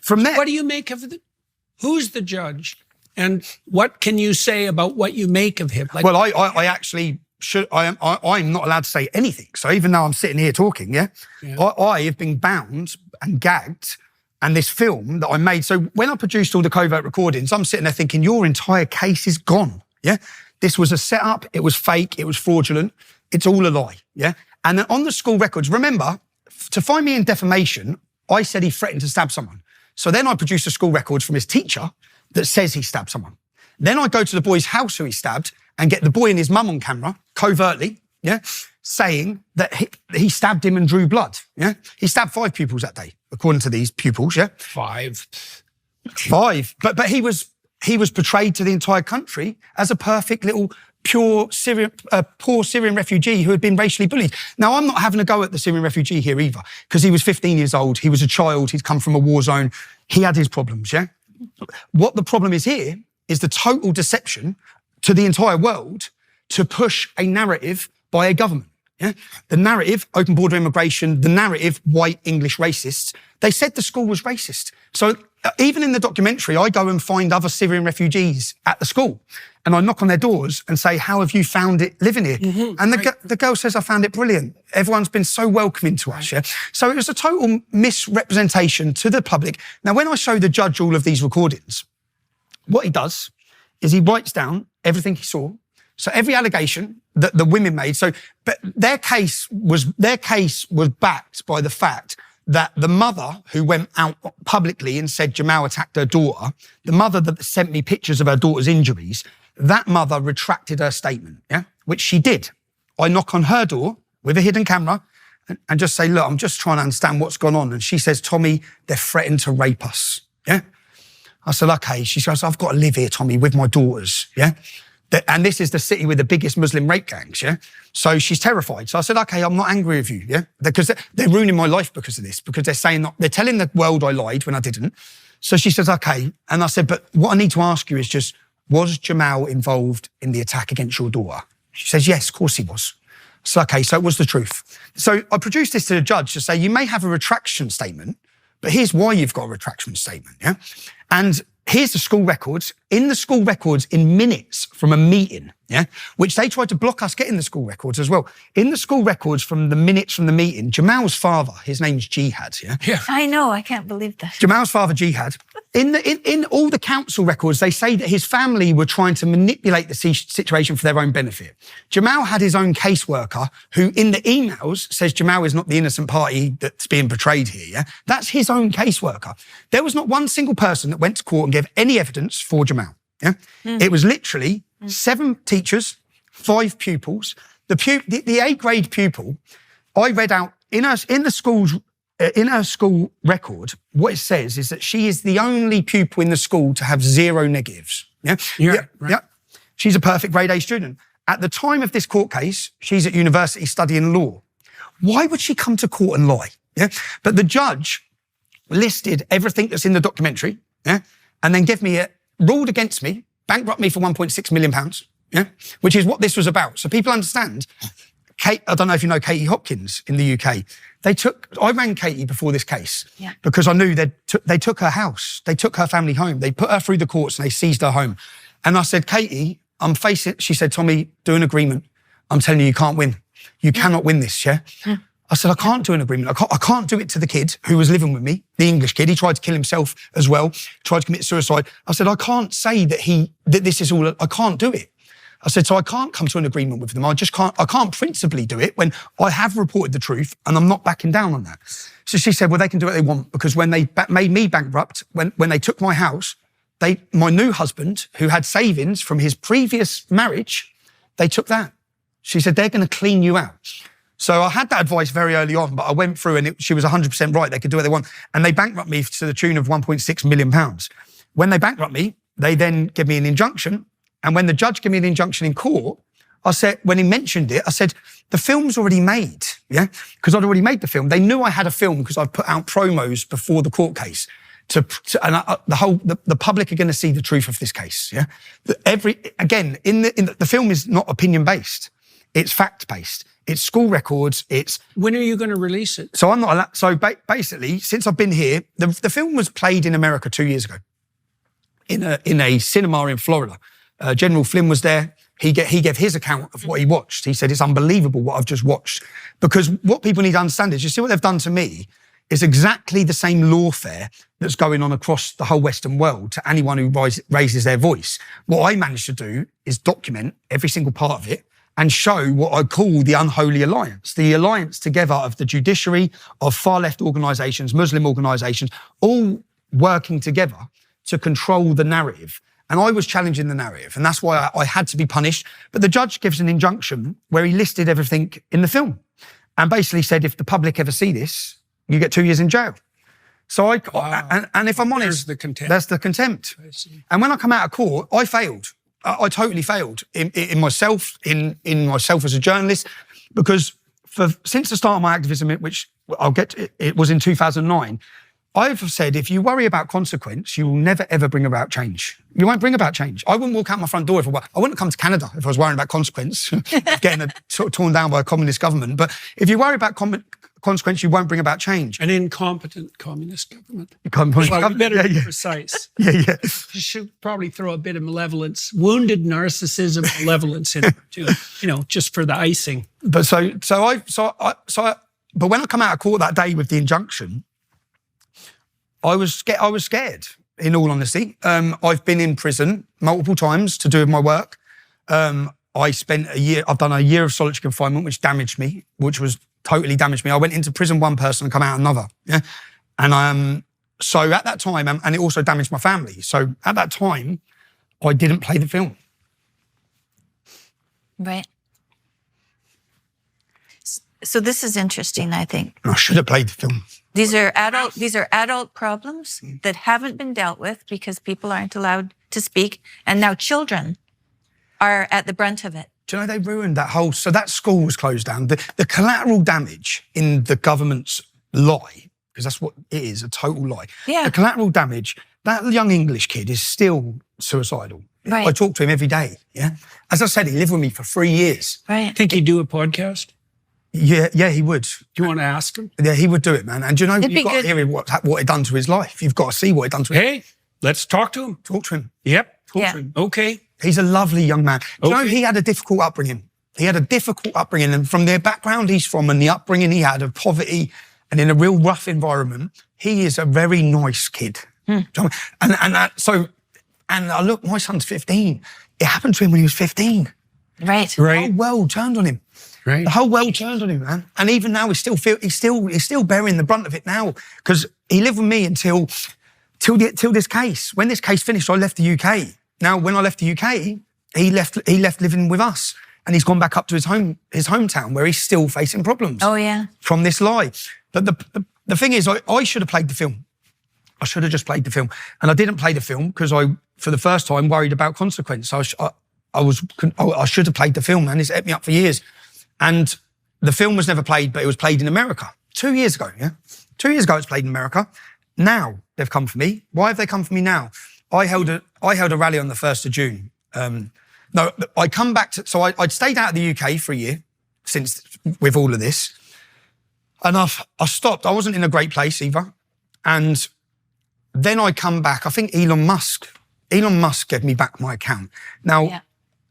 Speaker 1: from there...
Speaker 2: What do you make of it? Who's the judge? And what can you say about what you make of him?
Speaker 1: Well, I actually... I'm not allowed to say anything. So even though I'm sitting here talking, yeah. I have been bound and gagged, and this film that I made. So when I produced all the covert recordings, I'm sitting there thinking, your entire case is gone, yeah? This was a setup, it was fake, it was fraudulent, it's all a lie, yeah? And then on the school records, remember, to find me in defamation, I said he threatened to stab someone. So then I produced the school records from his teacher that says he stabbed someone. Then I go to the boy's house who he stabbed and get the boy and his mum on camera, covertly, yeah, saying that he stabbed him and drew blood, yeah? He stabbed 5 pupils that day, according to these pupils, yeah?
Speaker 2: 5.
Speaker 1: But he was portrayed to the entire country as a perfect little poor Syrian refugee who had been racially bullied. Now, I'm not having a go at the Syrian refugee here either, because he was 15 years old, he was a child, he'd come from a war zone, he had his problems, yeah? What the problem is here is the total deception to the entire world to push a narrative by a government. Yeah? The narrative, open border immigration, the narrative, white English racists, they said the school was racist. So even in the documentary, I go and find other Syrian refugees at the school and I knock on their doors and say, how have you found it living here? Mm-hmm, and the girl says, I found it brilliant. Everyone's been so welcoming to us. Yeah? So it was a total misrepresentation to the public. Now, when I show the judge all of these recordings, what he does is he writes down everything he saw. So every allegation that the women made, but their case was backed by the fact that the mother who went out publicly and said Jamal attacked her daughter, the mother that sent me pictures of her daughter's injuries, that mother retracted her statement, yeah, which she did. I knock on her door with a hidden camera and just say, look, I'm just trying to understand what's gone on. And she says, Tommy, they're threatened to rape us, yeah? I said, okay. She says, I've got to live here, Tommy, with my daughters, yeah? And this is the city with the biggest Muslim rape gangs, yeah? So she's terrified. So I said, okay, I'm not angry with you, yeah? Because they're ruining my life because of this, because they're telling the world I lied when I didn't. So she says, okay. And I said, but what I need to ask you is just, was Jamal involved in the attack against your daughter? She says, yes, of course he was. So, okay, so it was the truth. So I produced this to the judge to say, you may have a retraction statement, but here's why you've got a retraction statement, yeah? And here's the school records. In the school records, in minutes from a meeting, yeah, which they tried to block us getting the school records as well. In the school records from the minutes from the meeting, Jamal's father, his name's Jihad, yeah?
Speaker 3: I know, I can't believe that.
Speaker 1: Jamal's father, Jihad. In all the council records, they say that his family were trying to manipulate the situation for their own benefit. Jamal had his own caseworker who, in the emails, says Jamal is not the innocent party that's being portrayed here, yeah? That's his own caseworker. There was not one single person that went to court and gave any evidence for Jamal, yeah? It was literally 7 teachers, 5 pupils. The A-grade pupil, I read out in her school record, what it says is that she is the only pupil in the school to have 0 negatives. Yeah?
Speaker 2: Right.
Speaker 1: Yeah. She's a perfect grade A student. At the time of this court case, she's at university studying law. Why would she come to court and lie? Yeah. But the judge listed everything that's in the documentary, yeah, and then ruled against me, bankrupt me for £1.6 million, yeah? Which is what this was about. So people understand. Kate, I don't know if you know Katie Hopkins in the UK. I rang Katie before this case because I knew they took her house. They took her family home. They put her through the courts and they seized her home. And I said, Katie, she said, Tommy, do an agreement. I'm telling you, you can't win. You cannot win this, yeah? I said, I can't do an agreement. I can't do it to the kid who was living with me, the English kid. He tried to kill himself as well, tried to commit suicide. I said, I can't say that this is all, I can't do it. I said, so I can't come to an agreement with them. I can't principally do it when I have reported the truth and I'm not backing down on that. So she said, well, they can do what they want because when they made me bankrupt, when they took my house, my new husband, who had savings from his previous marriage, they took that. She said, they're going to clean you out. So I had that advice very early on, but I went through and she was 100% right. They could do what they want. And they bankrupt me to the tune of £1.6 million. When they bankrupt me, they then give me an injunction. And when the judge gave me an injunction in court, I said, when he mentioned it, I said, the film's already made, yeah? Because I'd already made the film. They knew I had a film because I put out promos before the court case. The public are going to see the truth of this case, yeah? The film is not opinion-based. It's fact-based. It's school records.
Speaker 2: When are you going to release it?
Speaker 1: So I'm not allowed. So basically, since I've been here, the film was played in America 2 years ago in a cinema in Florida. General Flynn was there. He gave his account of what he watched. He said, it's unbelievable what I've just watched. Because what people need to understand is, you see what they've done to me is exactly the same lawfare that's going on across the whole Western world to anyone who raises their voice. What I managed to do is document every single part of it and show what I call the unholy alliance, the alliance together of the judiciary, of far-left organisations, Muslim organisations, all working together to control the narrative. And I was challenging the narrative, and that's why I had to be punished. But the judge gives an injunction where he listed everything in the film and basically said, if the public ever see this, you get 2 years in jail. So and if I'm honest, that's the contempt. And when I come out of court, I failed. I totally failed in myself as a journalist, because since the start of my activism, which it was in 2009, I've said, if you worry about consequence, you will never, ever bring about change. You won't bring about change. I wouldn't walk out my front door I wouldn't come to Canada if I was worrying about consequence, getting sort of torn down by a communist government. But if you worry about consequence, you won't bring about change.
Speaker 2: An incompetent communist government.
Speaker 1: Well,
Speaker 2: better be precise.
Speaker 1: Yeah.
Speaker 2: You should probably throw a bit of malevolence, wounded narcissism, malevolence in it too, just for the icing.
Speaker 1: But but when I come out of court that day with the injunction, I was scared, in all honesty. I've been in prison multiple times to do with my work. I've done a year of solitary confinement, which totally damaged me. I went into prison one person and come out another. Yeah. And so at that time, and it also damaged my family. So at that time, I didn't play the film.
Speaker 3: Right. So this is interesting, I think.
Speaker 1: I should have played the film.
Speaker 3: These are adult problems that haven't been dealt with because people aren't allowed to speak, and now children are at the brunt of it.
Speaker 1: Do you know, they ruined that whole... So that school was closed down. The collateral damage in the government's lie, because that's what it is, a total lie.
Speaker 3: Yeah.
Speaker 1: The collateral damage, that young English kid is still suicidal.
Speaker 3: Right.
Speaker 1: I talk to him every day, yeah? As I said, he lived with me for 3 years.
Speaker 3: Right.
Speaker 2: Think he'd do a podcast?
Speaker 1: Yeah, he would.
Speaker 2: Do you want to ask him?
Speaker 1: Yeah, he would do it, man. And do you know, you've got to hear what it done to his life. You've got to see what it done to him.
Speaker 2: Hey, let's talk to him.
Speaker 1: Talk to him.
Speaker 2: Yep.
Speaker 3: Talk
Speaker 2: to him. Okay.
Speaker 1: He's a lovely young man. Do you know, he had a difficult upbringing. And from the background he's from and the upbringing he had of poverty and in a real rough environment, he is a very nice kid. Do you know what I mean? And look, my son's 15. It happened to him when he was 15.
Speaker 3: Right.
Speaker 1: The whole world turned on him.
Speaker 2: Right.
Speaker 1: The whole world turned on him, man. And even now, he's still bearing the brunt of it now, because he lived with me until this case. When this case finished, I left the UK. Now, when I left the UK, he left living with us, and he's gone back up to his hometown where he's still facing problems.
Speaker 3: Oh yeah. From
Speaker 1: this lie. But the thing is, I should have played the film. I should have just played the film, and I didn't play the film because I, for the first time, worried about consequence. I should have played the film, man. It's ate me up for years. And the film was never played, but it was played in America 2 years ago, yeah? 2 years ago it's played in America. Now they've come for me. Why have they come for me now? I held a rally on the 1st of June No, I come back to, so I'd stayed out of the UK for a year since, with all of this. And I stopped. I wasn't in a great place either. And then I come back. I think Elon Musk gave me back my account. Now,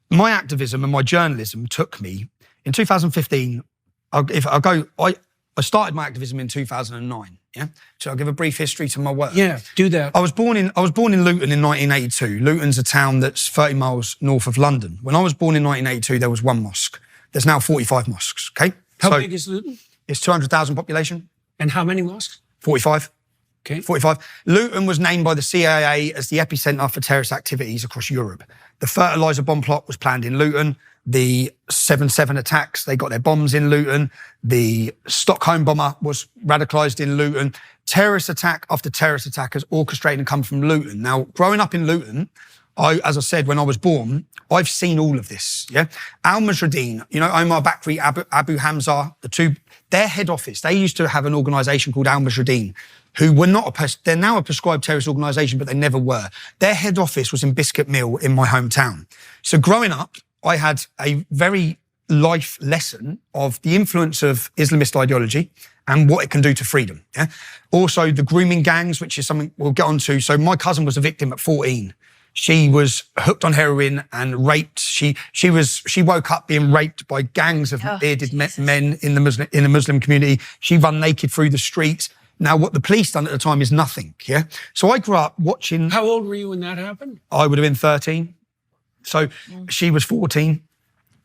Speaker 1: my activism and my journalism took me, in 2015, I started my activism in 2009. Yeah. So I'll give a brief history to my work.
Speaker 2: Yeah, do that.
Speaker 1: I was born in Luton in 1982. Luton's a town that's 30 miles north of London. When I was born in 1982, there was one mosque. There's now 45 mosques. Okay.
Speaker 2: How big is Luton?
Speaker 1: It's 200,000 population.
Speaker 2: And how many mosques?
Speaker 1: 45.
Speaker 2: Okay.
Speaker 1: 45. Luton was named by the CIA as the epicenter for terrorist activities across Europe. The fertilizer bomb plot was planned in Luton. The 7/7 attacks, they got their bombs in Luton. The Stockholm bomber was radicalized in Luton. Terrorist attack after terrorist attack has orchestrated and come from Luton. Now, growing up in Luton, as I said, when I was born, I've seen all of this, yeah? Al-Mujahideen, Omar Bakri, Abu Hamza, their head office, they used to have an organisation called Al-Mujahideen, who were they're now a prescribed terrorist organisation, but they never were. Their head office was in Biscuit Mill in my hometown. So growing up, I had a very life lesson of the influence of Islamist ideology and what it can do to freedom. Yeah? Also, the grooming gangs, which is something we'll get onto. So my cousin was a victim at 14. She was hooked on heroin and raped. She woke up being raped by gangs of bearded men in the Muslim community. She ran naked through the streets. Now, what the police done at the time is nothing. Yeah. So I grew up watching.
Speaker 2: How old were you when that happened?
Speaker 1: I would have been 13. So she was 14.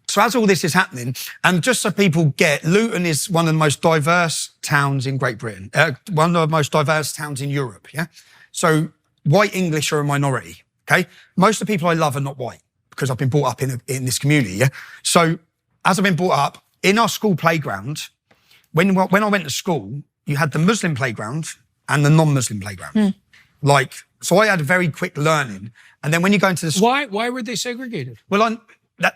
Speaker 1: So as all this is happening, and just so people get, Luton is one of the most diverse towns in Great Britain, one of the most diverse towns in Europe, yeah? So white English are a minority, okay? Most of the people I love are not white because I've been brought up in this community, yeah? So as I've been brought up, in our school playground, when I went to school, you had the Muslim playground and the non-Muslim playground. So I had a very quick learning. And then when you go into the school...
Speaker 2: Why were they segregated?
Speaker 1: Well,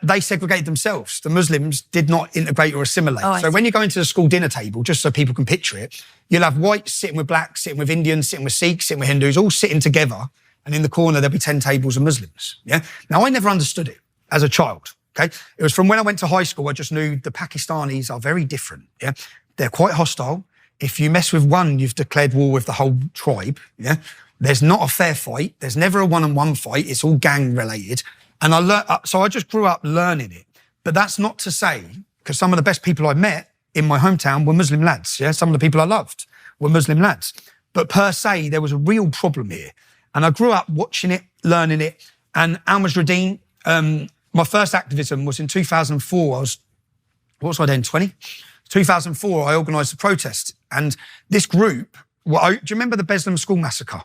Speaker 1: they segregated themselves. The Muslims did not integrate or assimilate. So when you go into the school dinner table, just so people can picture it, you'll have whites sitting with blacks, sitting with Indians, sitting with Sikhs, sitting with Hindus, all sitting together. And in the corner, there'll be 10 tables of Muslims. Yeah. Now, I never understood it as a child. Okay. It was from when I went to high school, I just knew the Pakistanis are very different. Yeah. They're quite hostile. If you mess with one, you've declared war with the whole tribe. Yeah. There's not a fair fight. There's never a one-on-one fight. It's all gang related. And so I just grew up learning it. But that's not to say, because some of the best people I met in my hometown were Muslim lads. Yeah. Some of the people I loved were Muslim lads. But per se, there was a real problem here. And I grew up watching it, learning it. And Al-Mujahideen, my first activism was in 2004. What was I then, 20? 2004, I organised a protest. And this group, do you remember the Beslan school massacre?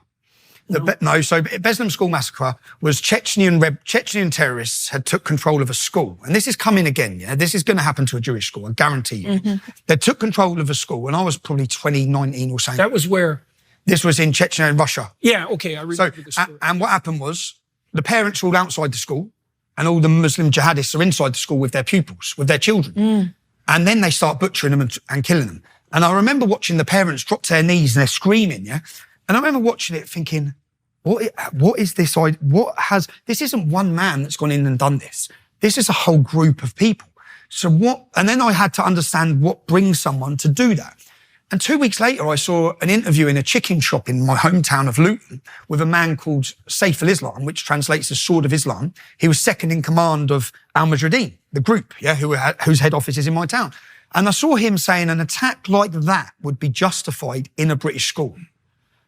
Speaker 1: No, so Beslan school massacre was Chechen terrorists had took control of a school. And this is coming again, yeah? This is going to happen to a Jewish school, I guarantee you. Mm-hmm. They took control of a school, and I was probably 2019 or something.
Speaker 2: That was where?
Speaker 1: This was in Chechnya in Russia.
Speaker 2: Yeah, okay, I remember the story.
Speaker 1: And what happened was, the parents were all outside the school, and all the Muslim jihadists are inside the school with their pupils, with their children. Mm. And then they start butchering them and killing them. And I remember watching the parents drop to their knees and they're screaming, yeah? And I remember watching it thinking, what is this? This isn't one man that's gone in and done this. This is a whole group of people. So and then I had to understand what brings someone to do that. And 2 weeks later, I saw an interview in a chicken shop in my hometown of Luton with a man called Saif al-Islam, which translates as Sword of Islam. He was second in command of Al-Mujahideen, the group, yeah, whose head office is in my town. And I saw him saying an attack like that would be justified in a British school.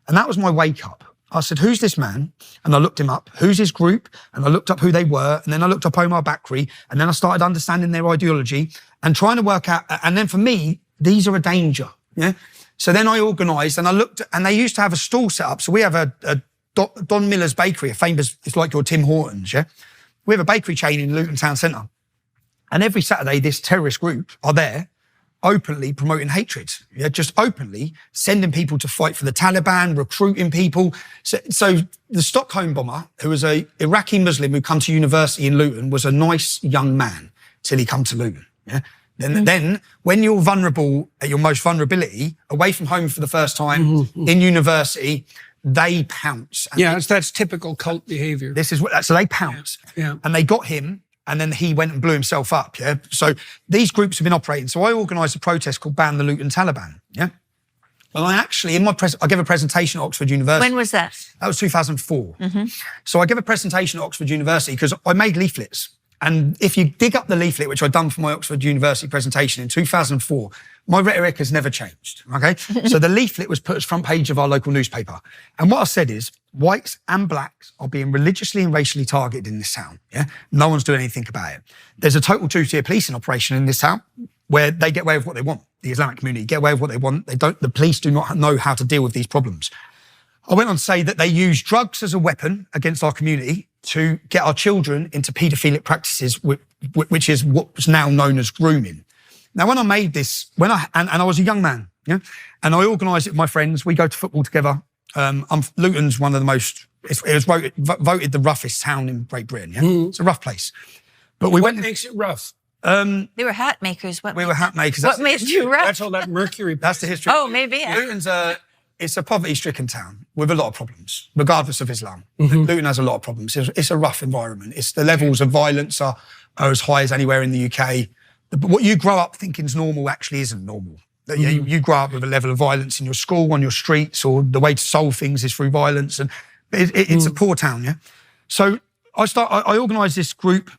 Speaker 1: And that was my wake up. I said, who's this man? And I looked him up. Who's his group? And I looked up who they were. And then I looked up Omar Bakri. And then I started understanding their ideology and trying to work out. And then for me, these are a danger. Yeah. So then I organised and I looked, and they used to have a stall set up. So we have a Don Miller's Bakery, a famous, it's like your Tim Hortons, yeah? We have a bakery chain in Luton Town Centre. And every Saturday, this terrorist group are there openly promoting hatred, yeah? Just openly sending people to fight for the Taliban, recruiting people. So the Stockholm bomber, who was an Iraqi Muslim who come to university in Luton, was a nice young man till he come to Luton, yeah? Then when you're vulnerable at your most vulnerability, away from home for the first time, in university, they pounce.
Speaker 2: And that's typical cult behavior.
Speaker 1: This is so they pounce. Yeah. And they got him, And then he went and blew himself up, yeah? So these groups have been operating. So I organised a protest called Ban the Luton Taliban, yeah? And I actually, I gave a presentation at Oxford University.
Speaker 3: When was that?
Speaker 1: That was 2004. So I gave a presentation at Oxford University because I made leaflets. And if you dig up the leaflet, which I'd done for my Oxford University presentation in 2004, my rhetoric has never changed, okay? So the leaflet was put as front page of our local newspaper. And what I said is, whites and blacks are being religiously and racially targeted in this town, yeah? No one's doing anything about it. There's a total two-tier policing operation in this town where they get away with what they want. The Islamic community get away with what they want. The police do not know how to deal with these problems. I went on to say that they use drugs as a weapon against our community to get our children into paedophilic practices, which is what's now known as grooming. Now, when I made this, and I was a young man, yeah, and I organised it with my friends. We go to football together. Luton's one of the most. It was voted the roughest town in Great Britain. Yeah, It's a rough place. But
Speaker 2: What makes it rough?
Speaker 3: They were hat makers.
Speaker 1: We were hat makers.
Speaker 3: What made you rough?
Speaker 2: That's all that mercury.
Speaker 1: That's the history.
Speaker 3: Oh, maybe. Yeah.
Speaker 1: Luton's it's a poverty-stricken town with a lot of problems, regardless of Islam. Luton has a lot of problems. It's a rough environment. The levels of violence are as high as anywhere in the UK. But what you grow up thinking is normal actually isn't normal. You grow up with a level of violence in your school, on your streets, or the way to solve things is through violence. And it's a poor town, yeah? So I organised this group.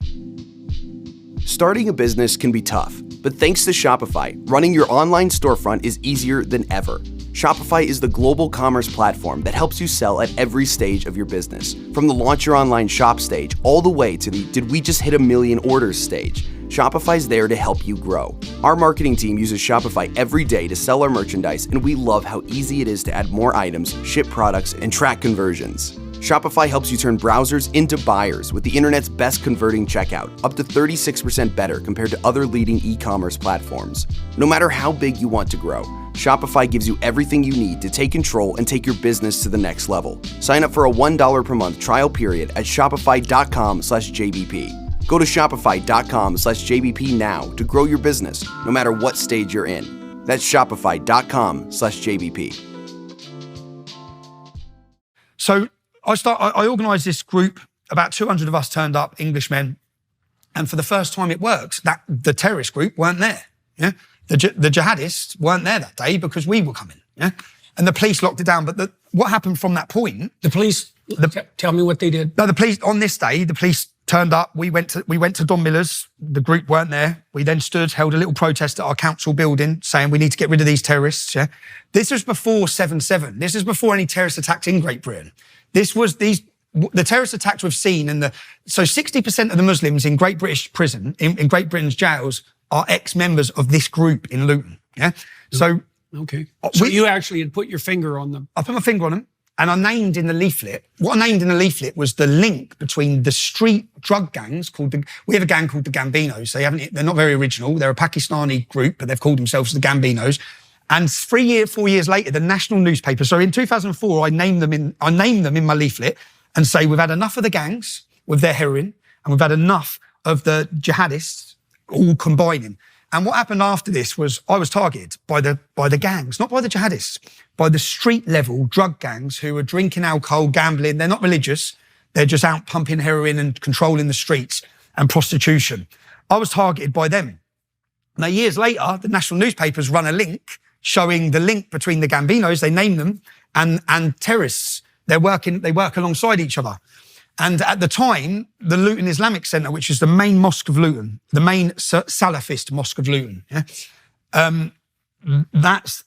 Speaker 5: Starting a business can be tough, but thanks to Shopify, running your online storefront is easier than ever. Shopify is the global commerce platform that helps you sell at every stage of your business, from the launch your online shop stage all the way to the did we just hit 1 million orders stage. Shopify's there to help you grow. Our marketing team uses Shopify every day to sell our merchandise, and we love how easy it is to add more items, ship products, and track conversions. Shopify helps you turn browsers into buyers with the internet's best converting checkout, up to 36% better compared to other leading e-commerce platforms. No matter how big you want to grow, Shopify gives you everything you need to take control and take your business to the next level. Sign up for a $1 per month trial period at shopify.com/JBP. Go to shopify.com/JBP now to grow your business, no matter what stage you're in. That's shopify.com/JBP.
Speaker 1: So I organised this group. About 200 of us turned up, Englishmen, and for the first time it worked. The terrorist group weren't there. Yeah, the jihadists weren't there that day because we were coming. Yeah, and the police locked it down. But what happened from that point?
Speaker 2: The police. Tell me what they did.
Speaker 1: No, the police on this day. The police turned up. We went to Don Miller's. The group weren't there. We then held a little protest at our council building, saying we need to get rid of these terrorists. Yeah, this was before 7/7. This is before any terrorist attacks in Great Britain. The terrorist attacks we've seen, so 60% of the Muslims in Great British prison, in Great Britain's jails, are ex-members of this group in Luton. Yeah, so
Speaker 2: okay. So you actually had put your finger on them.
Speaker 1: I put my finger on them, and I named in the leaflet. What I named in the leaflet was the link between the street drug gangs we have a gang called the Gambinos. They're not very original. They're a Pakistani group, but they've called themselves the Gambinos. And 4 years later, the national newspaper. So in 2004, I named them in my leaflet and say we've had enough of the gangs with their heroin, and we've had enough of the jihadists all combining. And what happened after this was I was targeted by the gangs, not by the jihadists, by the street level drug gangs who are drinking alcohol, gambling. They're not religious. They're just out pumping heroin and controlling the streets and prostitution. I was targeted by them. Now, years later, the national newspapers run a link showing the link between the Gambinos, they name them, and terrorists. They work alongside each other. And at the time, the Luton Islamic Centre, which is the main mosque of Luton, the main Salafist mosque of Luton, yeah,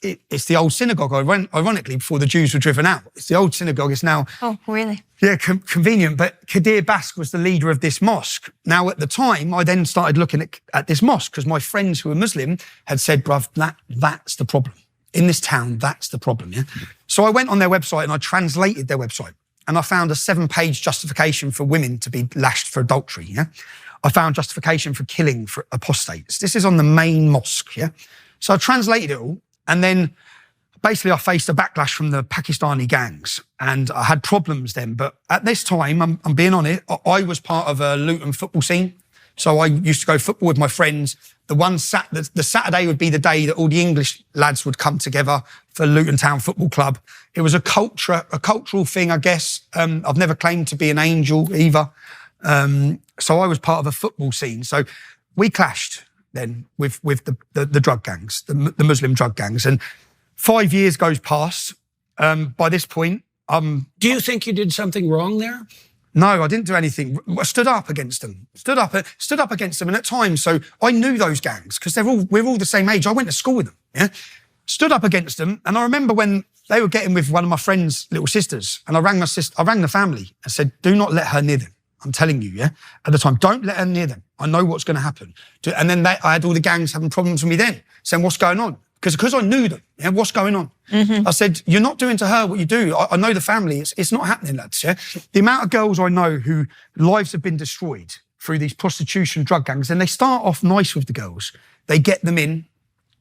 Speaker 1: it's the old synagogue, ironically, before the Jews were driven out. It's the old synagogue. It's now...
Speaker 3: Oh, really?
Speaker 1: Yeah, convenient. But Kadir Bask was the leader of this mosque. Now, at the time, I then started looking at this mosque because my friends who were Muslim had said, bruv, that's the problem. In this town, that's the problem, yeah? So I went on their website and I translated their website, and I found a 7-page justification for women to be lashed for adultery, yeah? I found justification for killing for apostates. This is on the main mosque, yeah? So I translated it all, and then basically I faced a backlash from the Pakistani gangs, and I had problems then. But at this time, I'm being honest, I was part of a Luton football scene. So I used to go football with my friends. The Saturday would be the day that all the English lads would come together for Luton Town Football Club. It was a cultural thing, I guess. I've never claimed to be an angel either. So I was part of a football scene. So we clashed then with the drug gangs, the Muslim drug gangs. And 5 years goes past. By this point,
Speaker 2: Do you think you did something wrong there?
Speaker 1: no, I didn't do anything. I stood up against them. Stood up against them. And at times, so I knew those gangs because we're all the same age. I went to school with them. Yeah, stood up against them. And I remember when they were getting with one of my friend's little sisters, and I rang the family and said, "Do not let her near them. I'm telling you, yeah." At the time, don't let her near them. I know what's going to happen. And then I had all the gangs having problems with me then, saying, "What's going on?" Because I knew them. Yeah, what's going on? I said, "You're not doing to her what you do. I know the family. It's not happening, lads." Yeah, the amount of girls I know who lives have been destroyed through these prostitution drug gangs, and they start off nice with the girls. They get them in,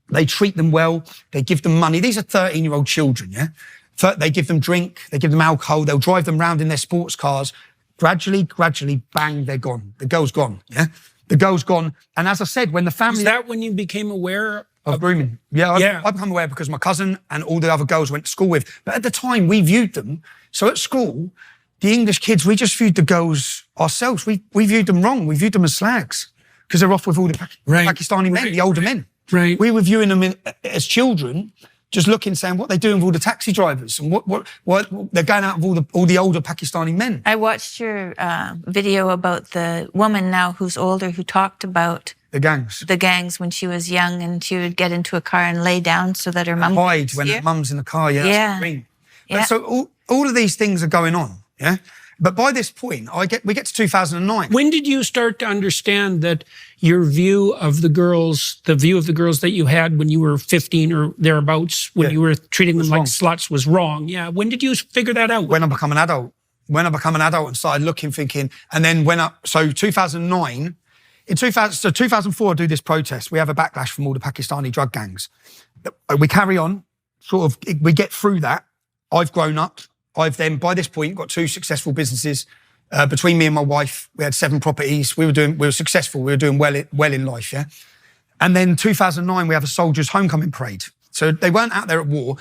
Speaker 1: they treat them well, they give them money. These are 13-year-old children. Yeah, they give them drink, they give them alcohol, they'll drive them around in their sports cars. Gradually, bang, they're gone. The girl's gone. Yeah, the girl's gone. And as I said, when the family
Speaker 2: Is that when you became aware
Speaker 1: of grooming. Yeah, I become aware because my cousin and all the other girls I went to school with. But at the time, we viewed them. So at school, the English kids, we just viewed the girls ourselves. We viewed them wrong. We viewed them as slags because they're off with all the Pakistani men, the older men.
Speaker 2: Right.
Speaker 1: We were viewing them as children, just looking, saying what they're doing with all the taxi drivers and what they're going out with all the older Pakistani men.
Speaker 3: I watched your video about the woman now who's older who talked about
Speaker 1: The gangs.
Speaker 3: when she was young, and she would get into a car and lay down so that her mum
Speaker 1: Hide when her mum's in the car. Yeah.
Speaker 3: Yeah.
Speaker 1: That's what I mean.
Speaker 3: Yeah.
Speaker 1: But so all of these things are going on. Yeah. But by this point, we get to 2009.
Speaker 2: When did you start to understand that your view of the girls that you had when you were 15 or thereaughts, when you were treating them like sluts, was wrong? Yeah. When did you figure that out?
Speaker 1: When I become an adult. When I become an adult and started looking, thinking, and then 2009, in 2004, I do this protest. We have a backlash from all the Pakistani drug gangs. We carry on, we get through that. I've grown up. I've then, by this point, got 2 successful businesses. Between me and my wife, we had 7 properties. We were successful. We were doing well in life, yeah? And then 2009, we have a soldiers' homecoming parade. So they weren't out there at war.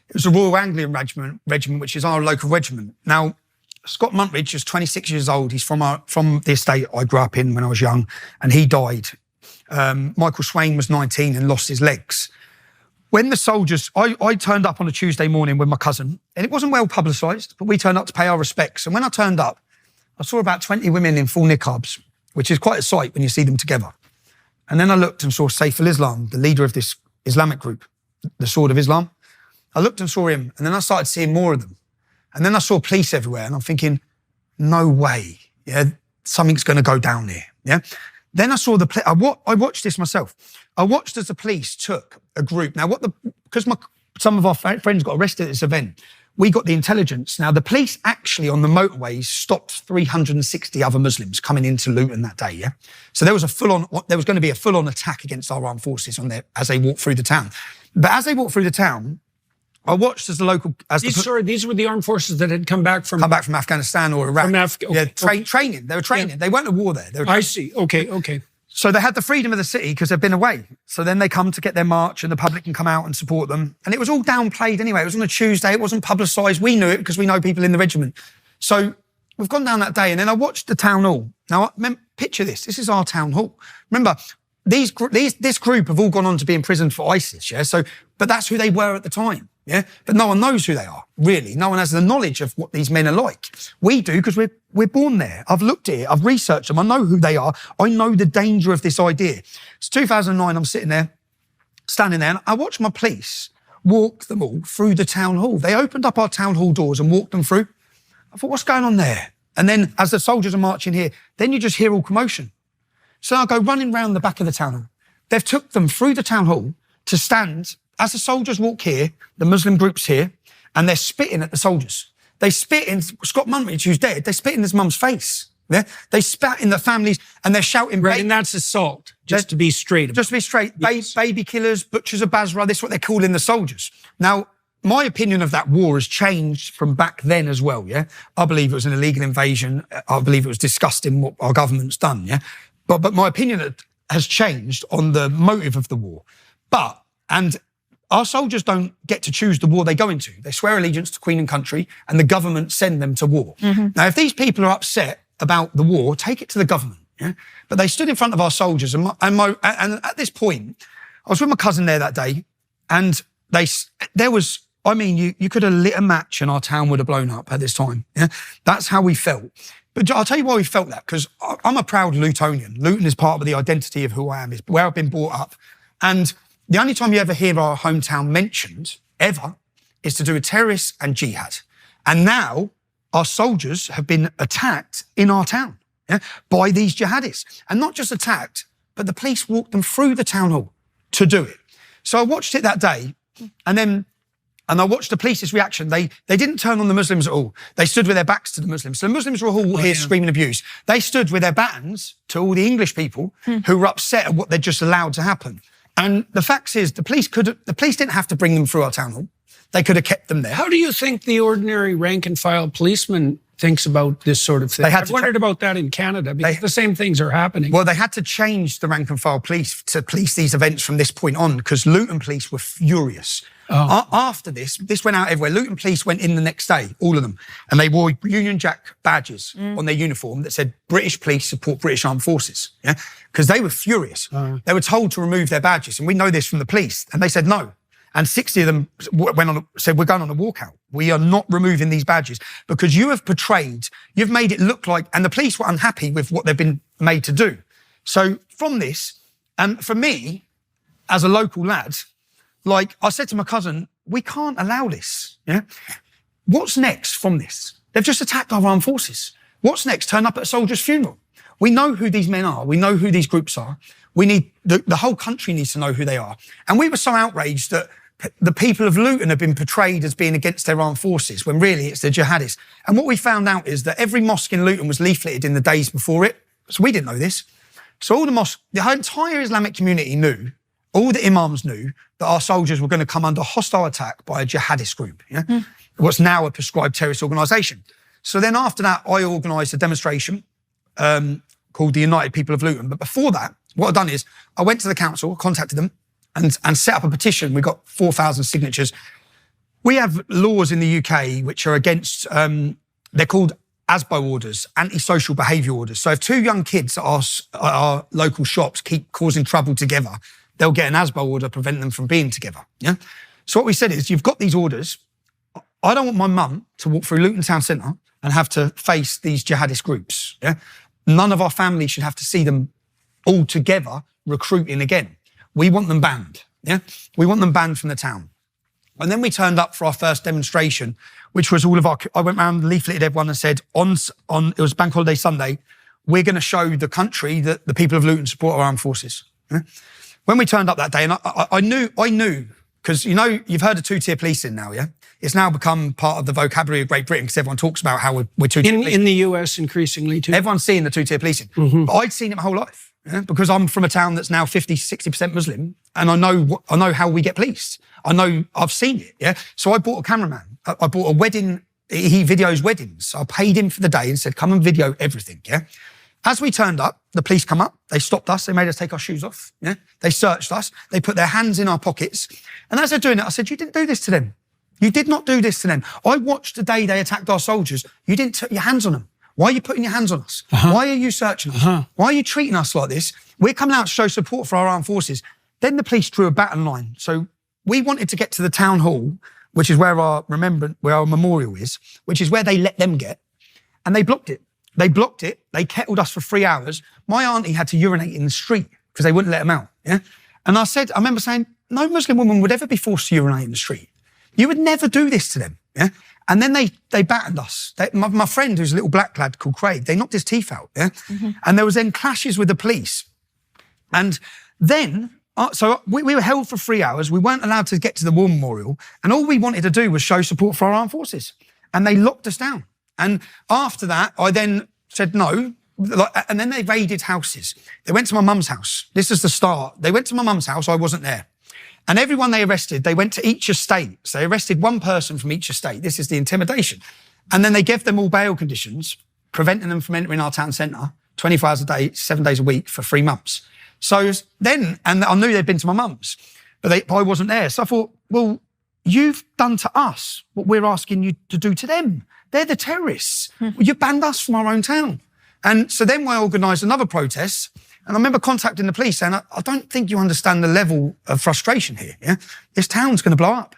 Speaker 1: It was a Royal Anglian regiment, which is our local regiment. Now, Scott Muntridge is 26 years old. He's from the estate I grew up in when I was young, and he died. Michael Swain was 19 and lost his legs. When the soldiers, I turned up on a Tuesday morning with my cousin, and it wasn't well publicised, but we turned up to pay our respects. And when I turned up, I saw about 20 women in full niqabs, which is quite a sight when you see them together. And then I looked and saw Saif al-Islam, the leader of this Islamic group, the Sword of Islam. I looked and saw him, and then I started seeing more of them. And then I saw police everywhere, and I'm thinking, no way, yeah, something's going to go down here, yeah? Then I saw I watched this myself. I watched as the police took a group. Now, because some of our friends got arrested at this event, we got the intelligence. Now, the police actually on the motorways stopped 360 other Muslims coming into Luton that day, yeah? So there was going to be a full-on attack against our armed forces as they walked through the town. But as they walked through the town, I watched as the local...
Speaker 2: These were the armed forces that had come back from
Speaker 1: Afghanistan or Iraq. Training. They were training. Yeah. They weren't at war there.
Speaker 2: I see. Okay.
Speaker 1: So they had the freedom of the city because they've been away. So then they come to get their march and the public can come out and support them. And it was all downplayed anyway. It was on a Tuesday. It wasn't publicised. We knew it because we know people in the regiment. So we've gone down that day and then I watched the town hall. Now, picture this. This is our town hall. Remember, this group have all gone on to be imprisoned for ISIS, yeah? But that's who they were at the time, yeah? But no one knows who they are, really. No one has the knowledge of what these men are like. We do because we're born there. I've looked at it. I've researched them. I know who they are. I know the danger of this idea. It's 2009. I'm sitting there, standing there, and I watched my police walk them all through the town hall. They opened up our town hall doors and walked them through. I thought, what's going on there? And then as the soldiers are marching here, then you just hear all commotion. So I go running round the back of the town hall. They've took them through the town hall to stand, as the soldiers walk here, the Muslim group's here, and they're spitting at the soldiers. They spit in Scott Muntridge, who's dead, they spit in his mum's face. Yeah? They spat in the families and they're shouting...
Speaker 2: Right, and that's assault, just to be straight.
Speaker 1: Just to be straight. Yes. Baby killers, butchers of Basra, this is what they're calling the soldiers. Now, my opinion of that war has changed from back then as well, yeah? I believe it was an illegal invasion. I believe it was disgusting what our government's done, yeah? But my opinion has changed on the motive of the war. And our soldiers don't get to choose the war they go into. They swear allegiance to Queen and country and the government send them to war. Mm-hmm. Now, if these people are upset about the war, take it to the government. Yeah? But they stood in front of our soldiers, and at this point, I was with my cousin there that day, and you could have lit a match and our town would have blown up at this time. Yeah? That's how we felt. But I'll tell you why we felt that, because I'm a proud Lutonian. Luton is part of the identity of who I am, is where I've been brought up. And the only time you ever hear our hometown mentioned, ever, is to do with terrorists and jihad. And now our soldiers have been attacked in our town, yeah, by these jihadis. And not just attacked, but the police walked them through the town hall to do it. So I watched it that day, and I watched the police's reaction. They didn't turn on the Muslims at all. They stood with their backs to the Muslims. So the Muslims were all here screaming abuse. They stood with their batons to all the English people who were upset at what they'd just allowed to happen. And the fact is, the police didn't have to bring them through our town hall. They could have kept them there.
Speaker 2: How do you think the ordinary rank and file policeman thinks about this sort of thing? I've wondered about that in Canada, because the same things are happening.
Speaker 1: Well, they had to change the rank and file police to police these events from this point on, because Luton police were furious. After this went out everywhere. Luton police went in the next day, all of them, and they wore Union Jack badges on their uniform that said British police support British armed forces, yeah, because they were furious. They were told to remove their badges, and we know this from the police, and they said no. And 60 of them said, we're going on a walkout. We are not removing these badges because you have portrayed, you've made it look like, and the police were unhappy with what they've been made to do. So from this, and for me, as a local lad, like I said to my cousin, we can't allow this. Yeah. What's next from this? They've just attacked our armed forces. What's next? Turn up at a soldier's funeral. We know who these men are. We know who these groups are. We need, the whole country needs to know who they are. And we were so outraged that the people of Luton have been portrayed as being against their armed forces, when really it's the jihadis. And what we found out is that every mosque in Luton was leafleted in the days before it. So we didn't know this. So all the mosques, the entire Islamic community knew, all the imams knew, that our soldiers were going to come under hostile attack by a jihadist group, yeah? What's now a prescribed terrorist organisation. So then after that, I organised a demonstration called the United People of Luton. But before that, what I've done is I went to the council, contacted them, and set up a petition. We got 4,000 signatures. We have laws in the UK which are against, they're called ASBO orders, antisocial behaviour orders. So if two young kids at our local shops keep causing trouble together, they'll get an ASBO order preventing them from being together. Yeah. So what we said is, you've got these orders. I don't want my mum to walk through Luton Town Centre and have to face these jihadist groups. Yeah. None of our family should have to see them all together recruiting again. We want them banned. Yeah. We want them banned from the town. And then we turned up for our first demonstration, which was I went around, leafleted everyone and said, it was Bank Holiday Sunday, we're going to show the country that the people of Luton support our armed forces. Yeah? When we turned up that day, and I knew, because you've heard of two-tier policing now, yeah? It's now become part of the vocabulary of Great Britain, because everyone talks about how we're two-tier policing.
Speaker 2: In the US increasingly too.
Speaker 1: Everyone's seeing the two-tier policing. Mm-hmm. But I'd seen it my whole life, yeah? Because I'm from a town that's now 50, 60% Muslim, and I know how we get policed. I've seen it, yeah? So I bought a cameraman. I bought a wedding, he videos weddings. I paid him for the day and said, come and video everything, yeah? As we turned up, the police come up, they stopped us, they made us take our shoes off, yeah? They searched us, they put their hands in our pockets. And as they're doing it, I said, you didn't do this to them. You did not do this to them. I watched the day they attacked our soldiers. You didn't put your hands on them. Why are you putting your hands on us? Why are you searching us? Why are you treating us like this? We're coming out to show support for our armed forces. Then the police drew a baton line. So we wanted to get to the town hall, which is where our memorial is, which is where they let them get. And they blocked it. They blocked it. They kettled us for 3 hours. My auntie had to urinate in the street because they wouldn't let them out. Yeah. And I remember saying, no Muslim woman would ever be forced to urinate in the street. You would never do this to them. Yeah. And then they battened us. My friend, who's a little black lad called Craig, they knocked his teeth out. Yeah. Mm-hmm. And there was then clashes with the police. And then, so we were held for 3 hours. We weren't allowed to get to the war memorial. And all we wanted to do was show support for our armed forces. And they locked us down. And after that, I then said no. And then they raided houses. They went to my mum's house. This is the start. They went to my mum's house. I wasn't there. And everyone they arrested, they went to each estate. So they arrested one person from each estate. This is the intimidation. And then they gave them all bail conditions, preventing them from entering our town centre 24 hours a day, 7 days a week for 3 months. So then, and I knew they'd been to my mum's, but I wasn't there. So I thought, well, you've done to us what we're asking you to do to them. They're the terrorists. You banned us from our own town. And so then I organised another protest, and I remember contacting the police saying, I don't think you understand the level of frustration here. Yeah? This town's going to blow up.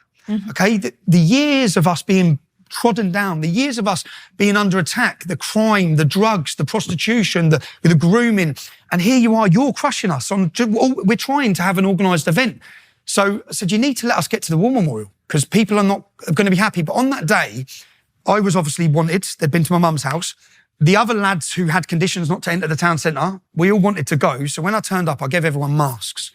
Speaker 1: Okay? The years of us being trodden down, the years of us being under attack, the crime, the drugs, the prostitution, the grooming, and here you are, you're crushing us. We're trying to have an organised event. So I said, you need to let us get to the War Memorial because people are not going to be happy. But on that day, I was obviously wanted. They'd been to my mum's house. The other lads who had conditions not to enter the town centre, we all wanted to go. So when I turned up, I gave everyone masks.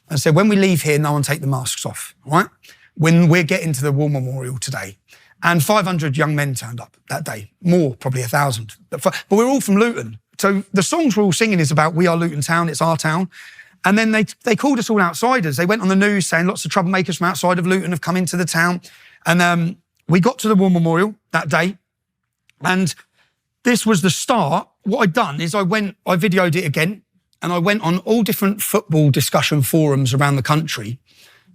Speaker 1: I said, when we leave here, no one take the masks off, right? When we're getting to the War Memorial today. And 500 young men turned up that day. More, probably 1,000. But we're all from Luton. So the songs we're all singing is about we are Luton town, it's our town. And then they called us all outsiders. They went on the news saying lots of troublemakers from outside of Luton have come into the town. And we got to the War Memorial that day. And this was the start. What I'd done is I videoed it again, and I went on all different football discussion forums around the country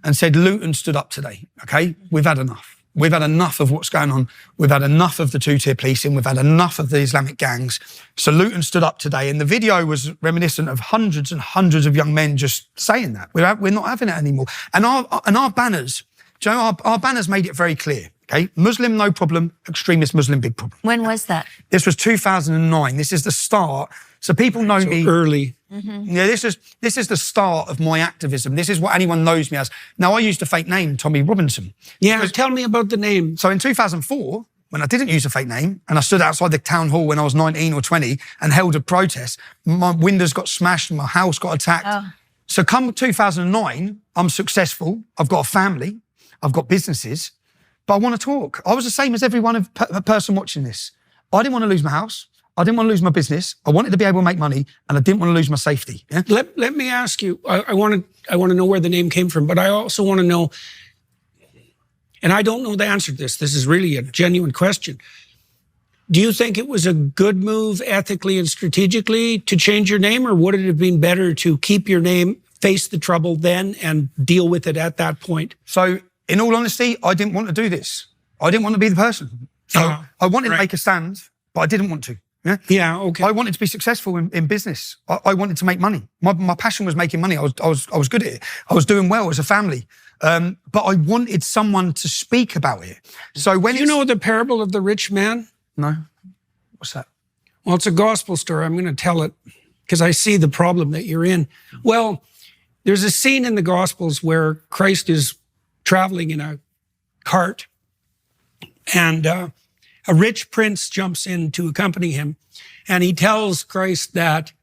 Speaker 1: and said, Luton stood up today, okay? We've had enough. We've had enough of what's going on. We've had enough of the two-tier policing. We've had enough of the Islamic gangs. So Luton stood up today, and the video was reminiscent of hundreds and hundreds of young men just saying that. We're not having it anymore. And our banners, do you know, our banners made it very clear. Okay, Muslim, no problem. Extremist Muslim, big problem.
Speaker 3: When was that?
Speaker 1: This was 2009. This is the start. So people know me
Speaker 2: early.
Speaker 1: Yeah, this is the start of my activism. This is what anyone knows me as. Now, I used a fake name, Tommy Robinson.
Speaker 2: Yeah, tell me about the name.
Speaker 1: So in 2004, when I didn't use a fake name and I stood outside the town hall when I was 19 or 20 and held a protest, my windows got smashed and my house got attacked.
Speaker 3: Oh.
Speaker 1: So come 2009, I'm successful. I've got a family. I've got businesses. But I want to talk. I was the same as every person watching this. I didn't want to lose my house. I didn't want to lose my business. I wanted to be able to make money, and I didn't want to lose my safety. Yeah?
Speaker 2: Let me ask you. I want to know where the name came from, but I also want to know. And I don't know the answer to this. This is really a genuine question. Do you think it was a good move ethically and strategically to change your name, or would it have been better to keep your name, face the trouble then, and deal with it at that point?
Speaker 1: So, in all honesty, I didn't want to do this. I didn't want to be the person. So I wanted to make a stand, but I didn't want to. Yeah.
Speaker 2: Yeah. Okay.
Speaker 1: I wanted to be successful in business. I wanted to make money. My passion was making money. I was good at it. I was doing well as a family. But I wanted someone to speak about it. So when
Speaker 2: you know the parable of the rich man?
Speaker 1: No. What's that?
Speaker 2: Well, it's a gospel story. I'm going to tell it because I see the problem that you're in. Well, there's a scene in the Gospels where Christ is traveling in a cart, and a rich prince jumps in to accompany him, and he tells Christ that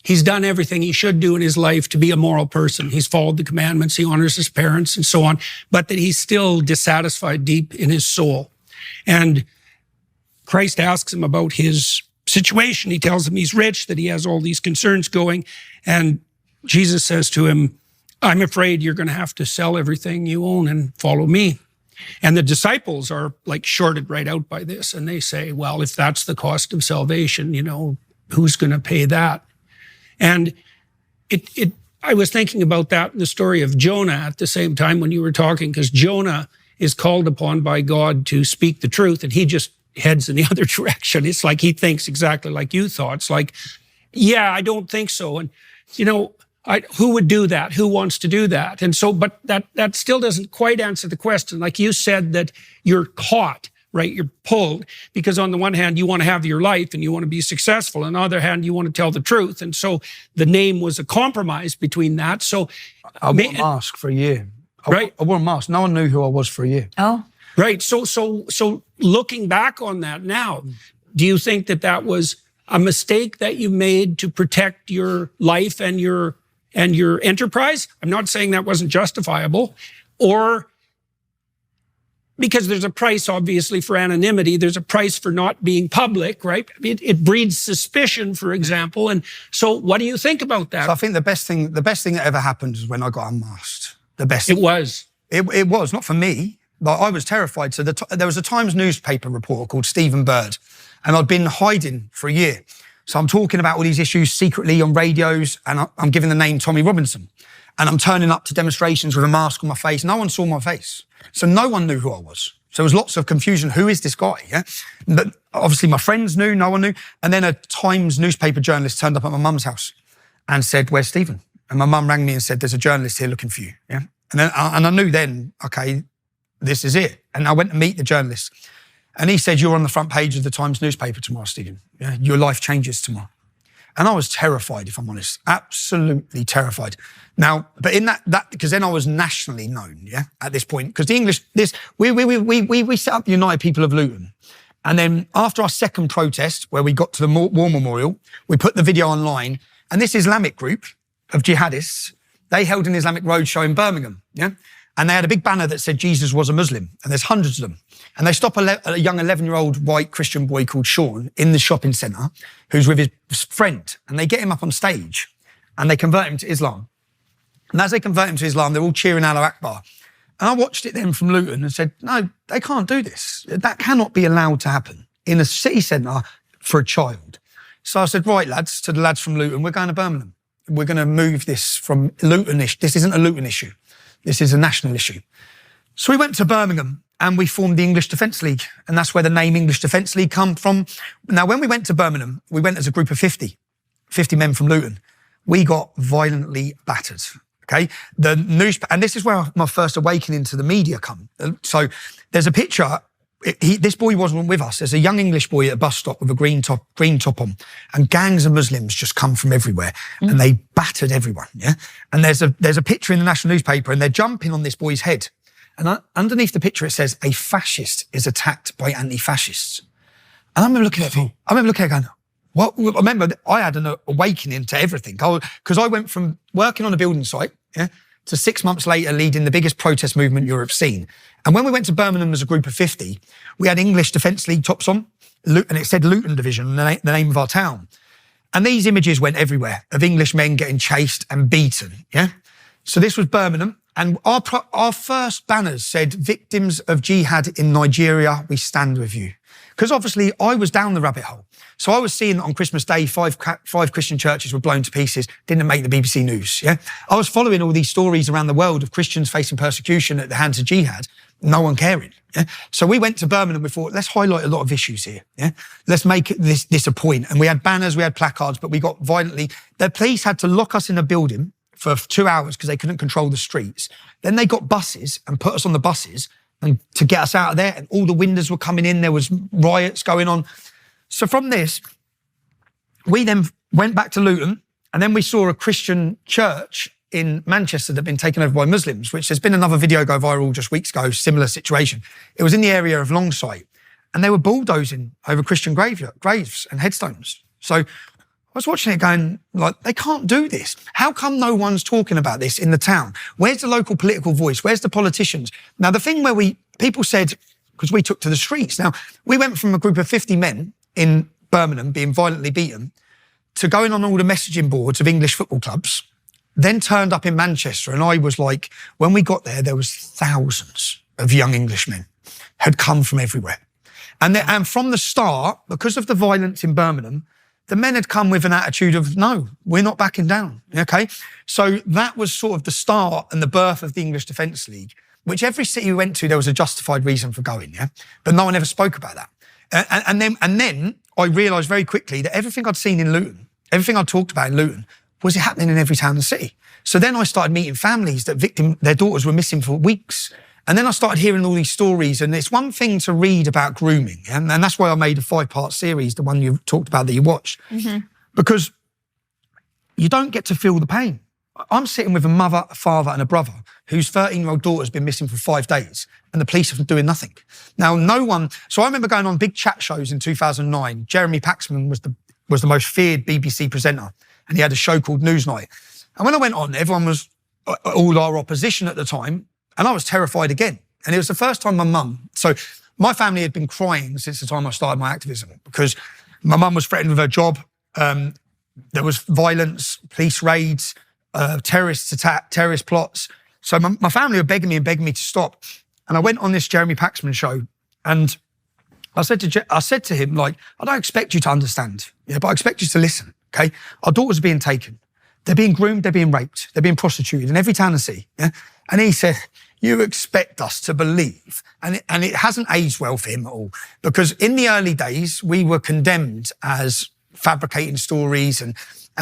Speaker 2: he's done everything he should do in his life to be a moral person. He's followed the commandments, he honors his parents and so on, but that he's still dissatisfied deep in his soul. And Christ asks him about his situation. He tells him he's rich, that he has all these concerns going, and Jesus says to him, I'm afraid you're going to have to sell everything you own and follow me. And the disciples are like shorted right out by this. And they say, well, if that's the cost of salvation, you know, who's going to pay that? And I was thinking about that in the story of Jonah at the same time when you were talking, because Jonah is called upon by God to speak the truth, and he just heads in the other direction. It's like he thinks exactly like you thought. It's like, yeah, I don't think so. And, you know, who would do that? Who wants to do that? And so, but that still doesn't quite answer the question. Like you said, that you're caught, right? You're pulled, because on the one hand, you want to have your life and you want to be successful. On the other hand, you want to tell the truth. And so the name was a compromise between that. So
Speaker 1: I wore a mask for a year. I wore a mask. No one knew who I was for a year.
Speaker 3: Oh.
Speaker 2: Right. So looking back on that now, do you think that was a mistake that you made to protect your life and your enterprise? I'm not saying that wasn't justifiable, or because there's a price, obviously, for anonymity. There's a price for not being public, right? It breeds suspicion, for example. And so what do you think about that?
Speaker 1: So I think the best thing that ever happened was when I got unmasked. The best.
Speaker 2: It was.
Speaker 1: It was, not for me, but I was terrified. So there was a Times newspaper reporter called Stephen Bird, and I'd been hiding for a year. So I'm talking about all these issues secretly on radios, and I'm giving the name Tommy Robinson. And I'm turning up to demonstrations with a mask on my face. No one saw my face. So no one knew who I was. So there was lots of confusion. Who is this guy? Yeah. But obviously my friends knew, no one knew. And then a Times newspaper journalist turned up at my mum's house and said, "Where's Stephen?" And my mum rang me and said, "There's a journalist here looking for you." Yeah. And I knew then, okay, this is it. And I went to meet the journalist. And he said, "You're on the front page of the Times newspaper tomorrow, Stephen. Yeah, your life changes tomorrow." And I was terrified, if I'm honest, absolutely terrified. Now, but in that because then I was nationally known, yeah, at this point, because the English, we set up the United People of Luton. And then after our second protest, where we got to the War Memorial, we put the video online, and this Islamic group of jihadists, they held an Islamic roadshow in Birmingham, yeah? And they had a big banner that said Jesus was a Muslim, and there's hundreds of them. And they stop a young 11-year-old white Christian boy called Sean in the shopping centre, who's with his friend, and they get him up on stage, and they convert him to Islam. And as they convert him to Islam, they're all cheering Allah Akbar. And I watched it then from Luton and said, no, they can't do this. That cannot be allowed to happen in a city centre for a child. So I said, right, lads, to the lads from Luton, we're going to Birmingham. We're going to move this from Luton-ish. This isn't a Luton issue. This is a national issue. So we went to Birmingham and we formed the English Defence League. And that's where the name English Defence League come from. Now, when we went to Birmingham, we went as a group of 50 men from Luton. We got violently battered. Okay. And this is where my first awakening to the media come. So there's a picture. This boy wasn't with us. There's a young English boy at a bus stop with a green top on, and gangs of Muslims just come from everywhere and they battered everyone. Yeah. And there's a picture in the national newspaper and they're jumping on this boy's head. And underneath the picture, it says, "A fascist is attacked by anti-fascists." And I remember looking at it going, what? I remember I had an awakening to everything because I went from working on a building site, yeah, to 6 months later leading the biggest protest movement Europe's seen. And when we went to Birmingham as a group of 50, we had English Defence League tops on, and it said Luton Division, the name of our town. And these images went everywhere of English men getting chased and beaten, yeah? So this was Birmingham, and our first banners said, "Victims of jihad in Nigeria, we stand with you." Because obviously I was down the rabbit hole. So I was seeing that on Christmas Day, five Christian churches were blown to pieces, didn't make the BBC news, yeah? I was following all these stories around the world of Christians facing persecution at the hands of jihad, no one caring, yeah? So we went to Birmingham, we thought, let's highlight a lot of issues here, yeah? Let's make this a point. And we had banners, we had placards, but we got violently, the police had to lock us in a building for 2 hours because they couldn't control the streets. Then they got buses and put us on the buses and to get us out of there, and all the windows were coming in, there was riots going on. So from this, we then went back to Luton, and then we saw a Christian church in Manchester that had been taken over by Muslims, which there's been another video go viral just weeks ago, similar situation. It was in the area of Longsight, and they were bulldozing over Christian graves and headstones. So I was watching it going, like, they can't do this. How come no one's talking about this in the town? Where's the local political voice? Where's the politicians? Now, the thing where people said, because we took to the streets. Now, we went from a group of 50 men in Birmingham being violently beaten to going on all the messaging boards of English football clubs, then turned up in Manchester. And I was like, when we got there was thousands of young Englishmen had come from everywhere. And from the start, because of the violence in Birmingham, the men had come with an attitude of, no, we're not backing down, okay? So that was sort of the start and the birth of the English Defence League, which every city we went to, there was a justified reason for going, yeah? But no one ever spoke about that. And then I realised very quickly that everything I'd seen in Luton, everything I talked about in Luton, was happening in every town and city. So then I started meeting families that their daughters were missing for weeks. And then I started hearing all these stories, and it's one thing to read about grooming, and that's why I made a 5-part series, the one you talked about that you watched, because you don't get to feel the pain. I'm sitting with a mother, a father, and a brother whose 13-year-old daughter's been missing for 5 days, and the police have been doing nothing. Now, so I remember going on big chat shows in 2009. Jeremy Paxman was the most feared BBC presenter, and he had a show called Newsnight. And when I went on, everyone was all our opposition at the time, and I was terrified again. And it was the first time so my family had been crying since the time I started my activism, because my mum was threatened with her job. There was violence, police raids, terrorist attack, terrorist plots. So my family were begging me to stop. And I went on this Jeremy Paxman show, and I said to him, like, I don't expect you to understand, but I expect you to listen, okay? Our daughters are being taken. They're being groomed, they're being raped, they're being prostituted in every town and city, yeah? And he said, you expect us to believe, and it hasn't aged well for him at all, because in the early days, we were condemned as fabricating stories and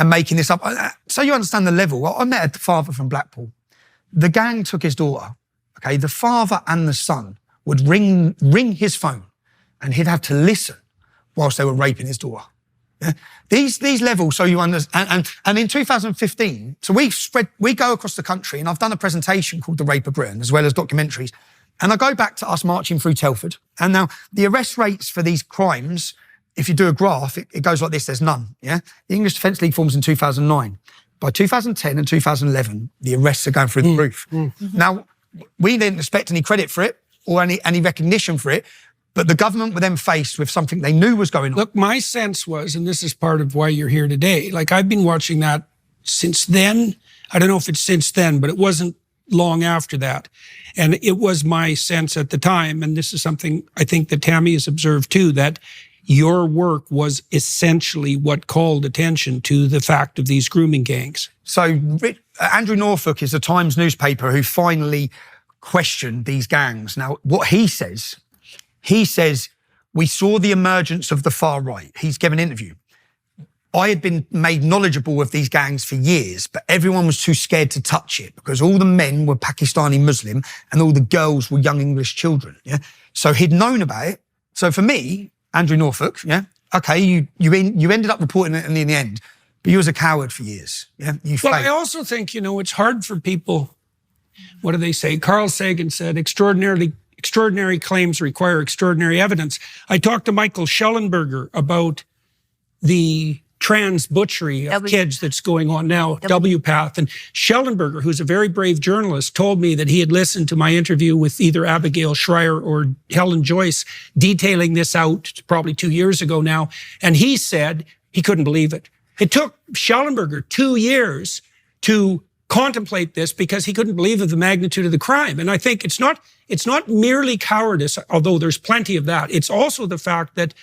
Speaker 1: making this up. So you understand the level. I met a father from Blackpool. The gang took his daughter, okay? The father and the son would ring his phone, and he'd have to listen whilst they were raping his daughter. Yeah? These levels, so you understand, and in 2015, so we go across the country, and I've done a presentation called The Rape of Britain, as well as documentaries, and I go back to us marching through Telford, and now the arrest rates for these crimes, if you do a graph, it goes like this, there's none, yeah? The English Defence League forms in 2009. By 2010 and 2011, the arrests are going through the roof. Now, we didn't expect any credit for it or any recognition for it, but the government were then faced with something they knew was going on.
Speaker 2: Look, my sense was, and this is part of why you're here today, like I've been watching that since then. I don't know if it's since then, but it wasn't long after that. And it was my sense at the time, and this is something I think that Tammy has observed too, that your work was essentially what called attention to the fact of these grooming gangs.
Speaker 1: So Andrew Norfolk is a Times newspaper who finally questioned these gangs. Now, what he says, we saw the emergence of the far right. He's given an interview. I had been made knowledgeable of these gangs for years, but everyone was too scared to touch it because all the men were Pakistani Muslim and all the girls were young English children. Yeah. So he'd known about it. So for me, Andrew Norfolk, yeah, okay, you ended up reporting it in the end, but you was a coward for years. Yeah.
Speaker 2: Well, I also think, it's hard for people. What do they say? Carl Sagan said, extraordinary claims require extraordinary evidence. I talked to Michael Schellenberger about the trans butchery of kids that's going on now, WPATH. And Schellenberger, who's a very brave journalist, told me that he had listened to my interview with either Abigail Schreier or Helen Joyce detailing this out probably 2 years ago now. And he said he couldn't believe it. It took Schellenberger 2 years to contemplate this because he couldn't believe of the magnitude of the crime. And I think it's not merely cowardice, although there's plenty of that. It's also the fact that,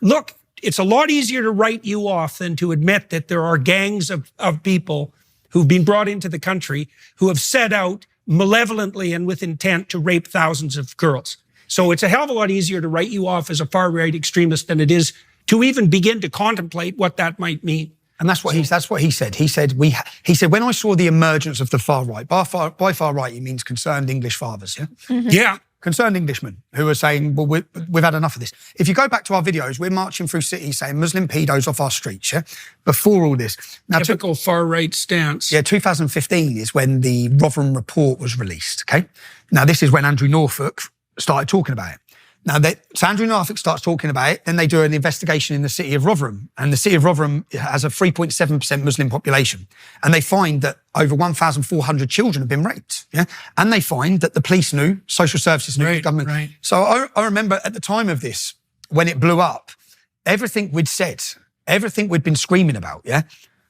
Speaker 2: look, it's a lot easier to write you off than to admit that there are gangs of people who've been brought into the country who have set out malevolently and with intent to rape thousands of girls. So it's a hell of a lot easier to write you off as a far-right extremist than it is to even begin to contemplate what that might mean.
Speaker 1: And that's what he said. He said, when I saw the emergence of the far right, by far right, he means concerned English fathers, yeah?
Speaker 3: Mm-hmm.
Speaker 2: Yeah.
Speaker 1: Concerned Englishmen who are saying, well, we've had enough of this. If you go back to our videos, we're marching through cities saying Muslim pedos off our streets, yeah? Before all this. Now,
Speaker 2: typical far-right stance.
Speaker 1: Yeah, 2015 is when the Rotherham report was released, okay? Now, this is when Andrew Norfolk started talking about it. Now, so Andrew Norfolk starts talking about it, then they do an investigation in the city of Rotherham, and the city of Rotherham has a 3.7% Muslim population, and they find that over 1,400 children have been raped, yeah? And they find that the police knew, social services knew, the government.
Speaker 2: Right.
Speaker 1: So I remember at the time of this, when it blew up, everything we'd said, everything we'd been screaming about, yeah?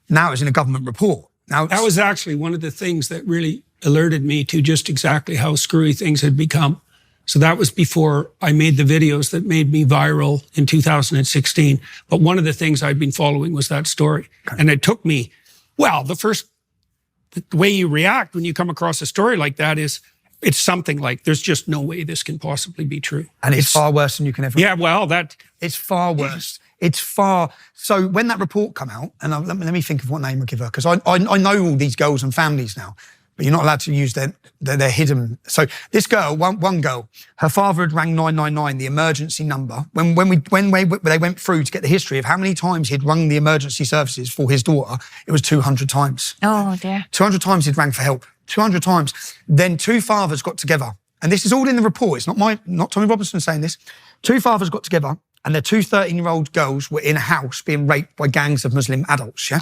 Speaker 1: Now it's in a government report. Now
Speaker 2: that was actually one of the things that really alerted me to just exactly how screwy things had become. So that was before I made the videos that made me viral in 2016. But one of the things I'd been following was that story. Okay. And it took me, the way you react when you come across a story like that is, it's something like, there's just no way this can possibly be true.
Speaker 1: And it's far worse than you can ever.
Speaker 2: Yeah, well,
Speaker 1: it's far worse. So when that report come out, and let me think of what name I'll give her, because I know all these girls and families now, but you're not allowed to use their hidden. So this girl, one girl, her father had rang 999, the emergency number. When they went through to get the history of how many times he'd rung the emergency services for his daughter, it was 200 times.
Speaker 3: Oh, dear.
Speaker 1: 200 times he'd rang for help. 200 times. Then two fathers got together, and this is all in the report. It's not Tommy Robinson saying this. Two fathers got together, and their two 13-year-old girls were in a house being raped by gangs of Muslim adults. Yeah,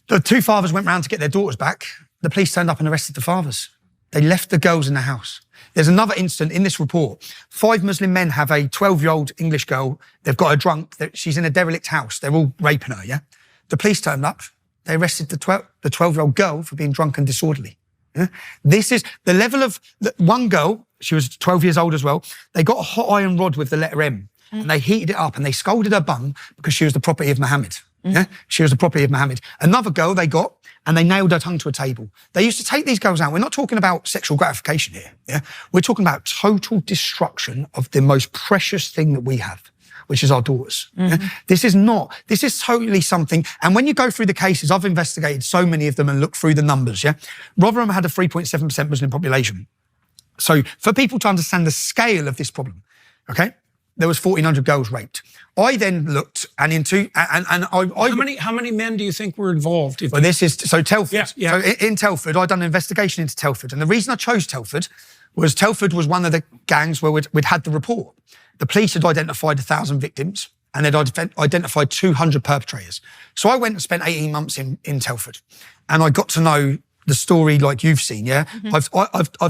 Speaker 1: the two fathers went round to get their daughters back. The police turned up and arrested the fathers. They left the girls in the house. There's another incident in this report. 5 Muslim men have a 12-year-old English girl. They've got her drunk. She's in a derelict house. They're all raping her, yeah? The police turned up. They arrested the 12-year-old girl for being drunk and disorderly. Yeah? This is the level of... One girl, she was 12 years old as well, they got a hot iron rod with the letter M, and they heated it up and they scalded her bum because she was the property of Muhammad. Yeah, she was the property of Mohammed. Another girl they got, and they nailed her tongue to a table. They used to take these girls out. We're not talking about sexual gratification here. Yeah, we're talking about total destruction of the most precious thing that we have, which is our daughters. Yeah? This is totally something. And when you go through the cases, I've investigated so many of them and looked through the numbers. Yeah, Rotherham had a 3.7% Muslim population. So for people to understand the scale of this problem, okay, there was 1,400 girls raped. I then looked and
Speaker 2: How many men do you think were involved?
Speaker 1: Well, this is so Telford.
Speaker 2: Yeah.
Speaker 1: So in Telford, I'd done an investigation into Telford, and the reason I chose Telford was one of the gangs where we'd had the report. The police had identified 1,000 victims, and they'd identified 200 perpetrators. So I went and spent 18 months in Telford, and I got to know the story like you've seen, yeah? I've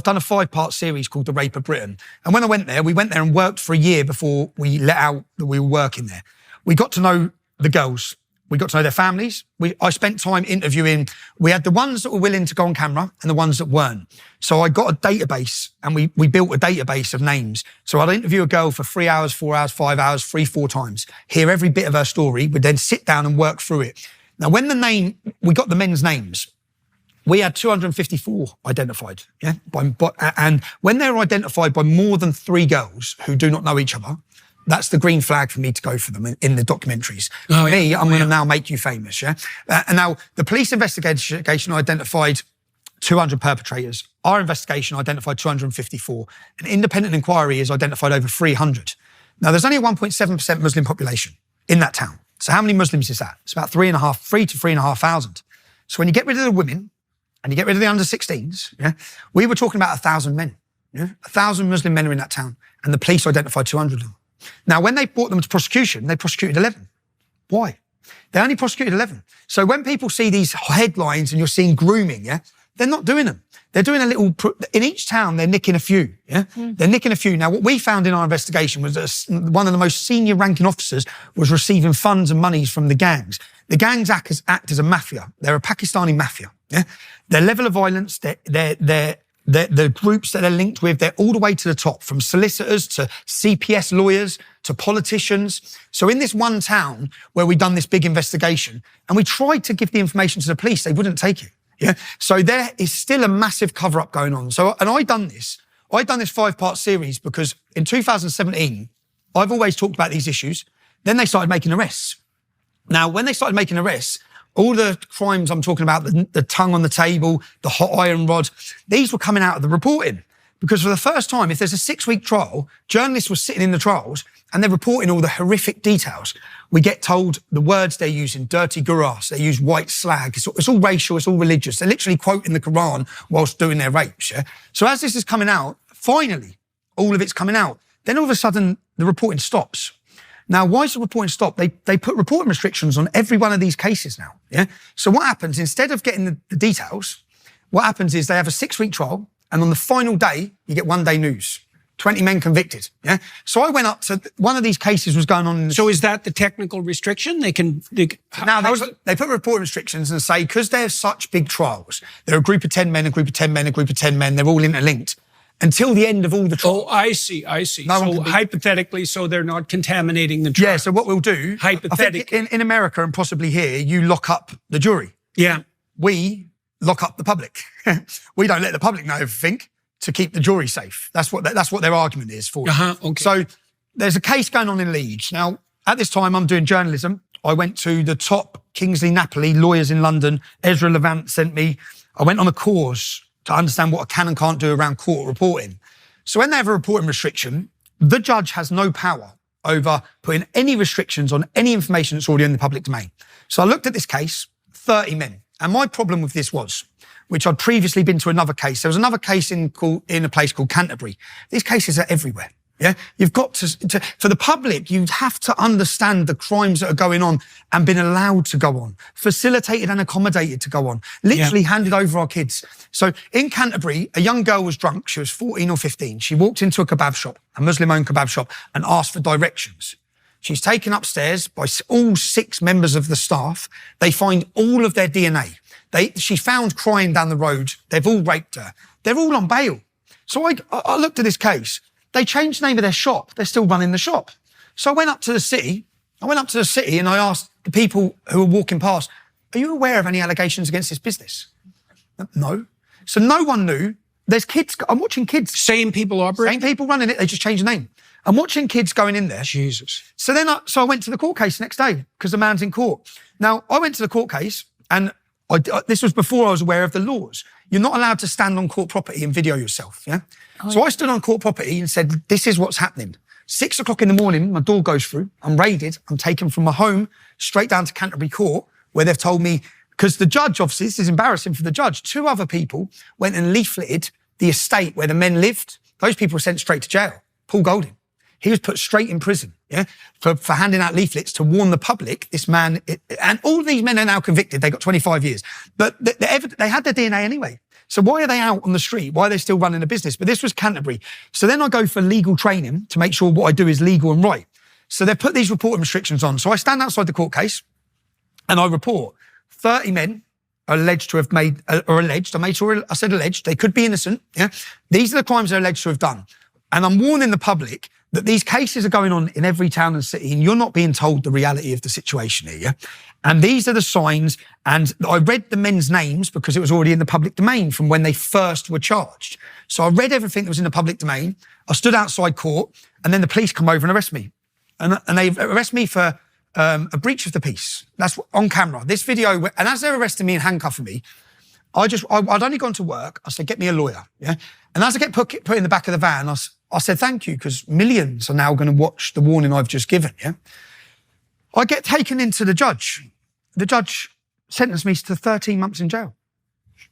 Speaker 1: done a 5-part series called The Rape of Britain. And when I went there, we went there and worked for a year before we let out that we were working there. We got to know the girls. We got to know their families. I spent time interviewing. We had the ones that were willing to go on camera and the ones that weren't. So I got a database, and we built a database of names. So I'd interview a girl for 3 hours, 4 hours, 5 hours, 3-4 times, hear every bit of her story, we'd then sit down and work through it. Now, when we got the men's names, we had 254 identified, yeah? And when they're identified by more than 3 girls who do not know each other, that's the green flag for me to go for them in the documentaries. I'm going to now make you famous, yeah? And now, the police investigation identified 200 perpetrators. Our investigation identified 254. An independent inquiry has identified over 300. Now, there's only a 1.7% Muslim population in that town. So how many Muslims is that? It's about 3 to 3,500. So when you get rid of the women, and you get rid of the under-16s, yeah, we were talking about 1,000 men. Yeah? 1,000 Muslim men are in that town, and the police identified 200 of them. Now, when they brought them to prosecution, they prosecuted 11. Why? They only prosecuted 11. So when people see these headlines and you're seeing grooming, yeah, they're not doing them. They're doing a little, in each town, they're nicking a few, yeah? They're nicking a few. Now, what we found in our investigation was that one of the most senior ranking officers was receiving funds and monies from the gangs. The gangs act as a mafia. They're a Pakistani mafia, yeah? Their level of violence, the groups that they're linked with, they're all the way to the top, from solicitors to CPS lawyers to politicians. So in this one town where we'd done this big investigation, and we tried to give the information to the police, they wouldn't take it. Yeah. So there is still a massive cover-up going on. So, and I'd done this 5-part series because in 2017, I've always talked about these issues. Then they started making arrests. Now, when they started making arrests, all the crimes I'm talking about, the tongue on the table, the hot iron rod, these were coming out of the reporting. Because for the first time, if there's a 6-week trial, journalists were sitting in the trials and they're reporting all the horrific details. We get told the words they're using, dirty gurass, they use white slag. It's all racial, it's all religious. They're literally quoting the Quran whilst doing their rapes, yeah? So as this is coming out, finally, all of it's coming out. Then all of a sudden, the reporting stops. Now, why is the reporting stopped? They put reporting restrictions on every one of these cases now, yeah? So what happens, instead of getting the details, what happens is they have a 6-week trial, and on the final day, you get 1-day news. 20 men convicted, yeah? So I went up to, one of these cases was going on.
Speaker 2: So is that the technical restriction? They
Speaker 1: put reporting restrictions and say, because they're such big trials, they're a group of 10 men, a group of 10 men, a group of 10 men, they're all interlinked. Until the end of all the trials.
Speaker 2: Oh, I see. So hypothetically, so they're not contaminating the trial.
Speaker 1: Yeah, so what we'll do,
Speaker 2: hypothetically,
Speaker 1: I think in America and possibly here, you lock up the jury.
Speaker 2: Yeah.
Speaker 1: We lock up the public. We don't let the public know everything to keep the jury safe. That's what their argument is for.
Speaker 2: Okay.
Speaker 1: So there's a case going on in Leeds. Now, at this time, I'm doing journalism. I went to the top Kingsley Napoli lawyers in London. Ezra Levant sent me. I went on a course to understand what a can and can't do around court reporting. So when they have a reporting restriction, the judge has no power over putting any restrictions on any information that's already in the public domain. So I looked at this case, 30 men. And my problem with this was, which I'd previously been to another case. There was another case in a place called Canterbury. These cases are everywhere. Yeah, you've got to for the public, you have to understand the crimes that are going on and been allowed to go on, facilitated and accommodated to go on, literally handed over our kids. So in Canterbury, a young girl was drunk. She was 14 or 15. She walked into a kebab shop, a Muslim-owned kebab shop, and asked for directions. She's taken upstairs by all 6 members of the staff. They find all of their DNA. She found crying down the road. They've all raped her. They're all on bail. So I looked at this case. They changed the name of their shop. They're still running the shop. So I went up to the city and I asked, the people who are walking past, are you aware of any allegations against this business? No. So no one knew. There's kids, I'm watching kids.
Speaker 2: Same people operating?
Speaker 1: Same people running it, they just changed the name. I'm watching kids going in there.
Speaker 2: Jesus.
Speaker 1: So then I went to the court case the next day because the man's in court. Now, I went to the court case and this was before I was aware of the laws. You're not allowed to stand on court property and video yourself, yeah? So I stood on court property and said, this is what's happening. 6 o'clock in the morning, my door goes through, I'm raided, I'm taken from my home straight down to Canterbury Court where they've told me, because the judge, obviously, this is embarrassing for the judge, 2 other people went and leafleted the estate where the men lived. Those people were sent straight to jail. Paul Golding. He was put straight in prison, yeah, for handing out leaflets to warn the public. This man, and all these men are now convicted. They got 25 years, but they had their DNA anyway. So why are they out on the street? Why are they still running a business? But this was Canterbury. So then I go for legal training to make sure what I do is legal and right. So they put these reporting restrictions on. So I stand outside the court case and I report 30 men are alleged to have made, or alleged, I made sure I said alleged, they could be innocent, yeah. These are the crimes they're alleged to have done. And I'm warning the public that these cases are going on in every town and city and you're not being told the reality of the situation here, yeah? And these are the signs, and I read the men's names because it was already in the public domain from when they first were charged. So I read everything that was in the public domain, I stood outside court, and then the police come over and arrest me. And they arrest me for a breach of the peace. That's on camera. This video, and as they're arresting me and handcuffing me, I'd only gone to work, I said, get me a lawyer, yeah? And as I get put in the back of the van, I said, thank you, because millions are now going to watch the warning I've just given, yeah? I get taken into the judge. The judge sentenced me to 13 months in jail.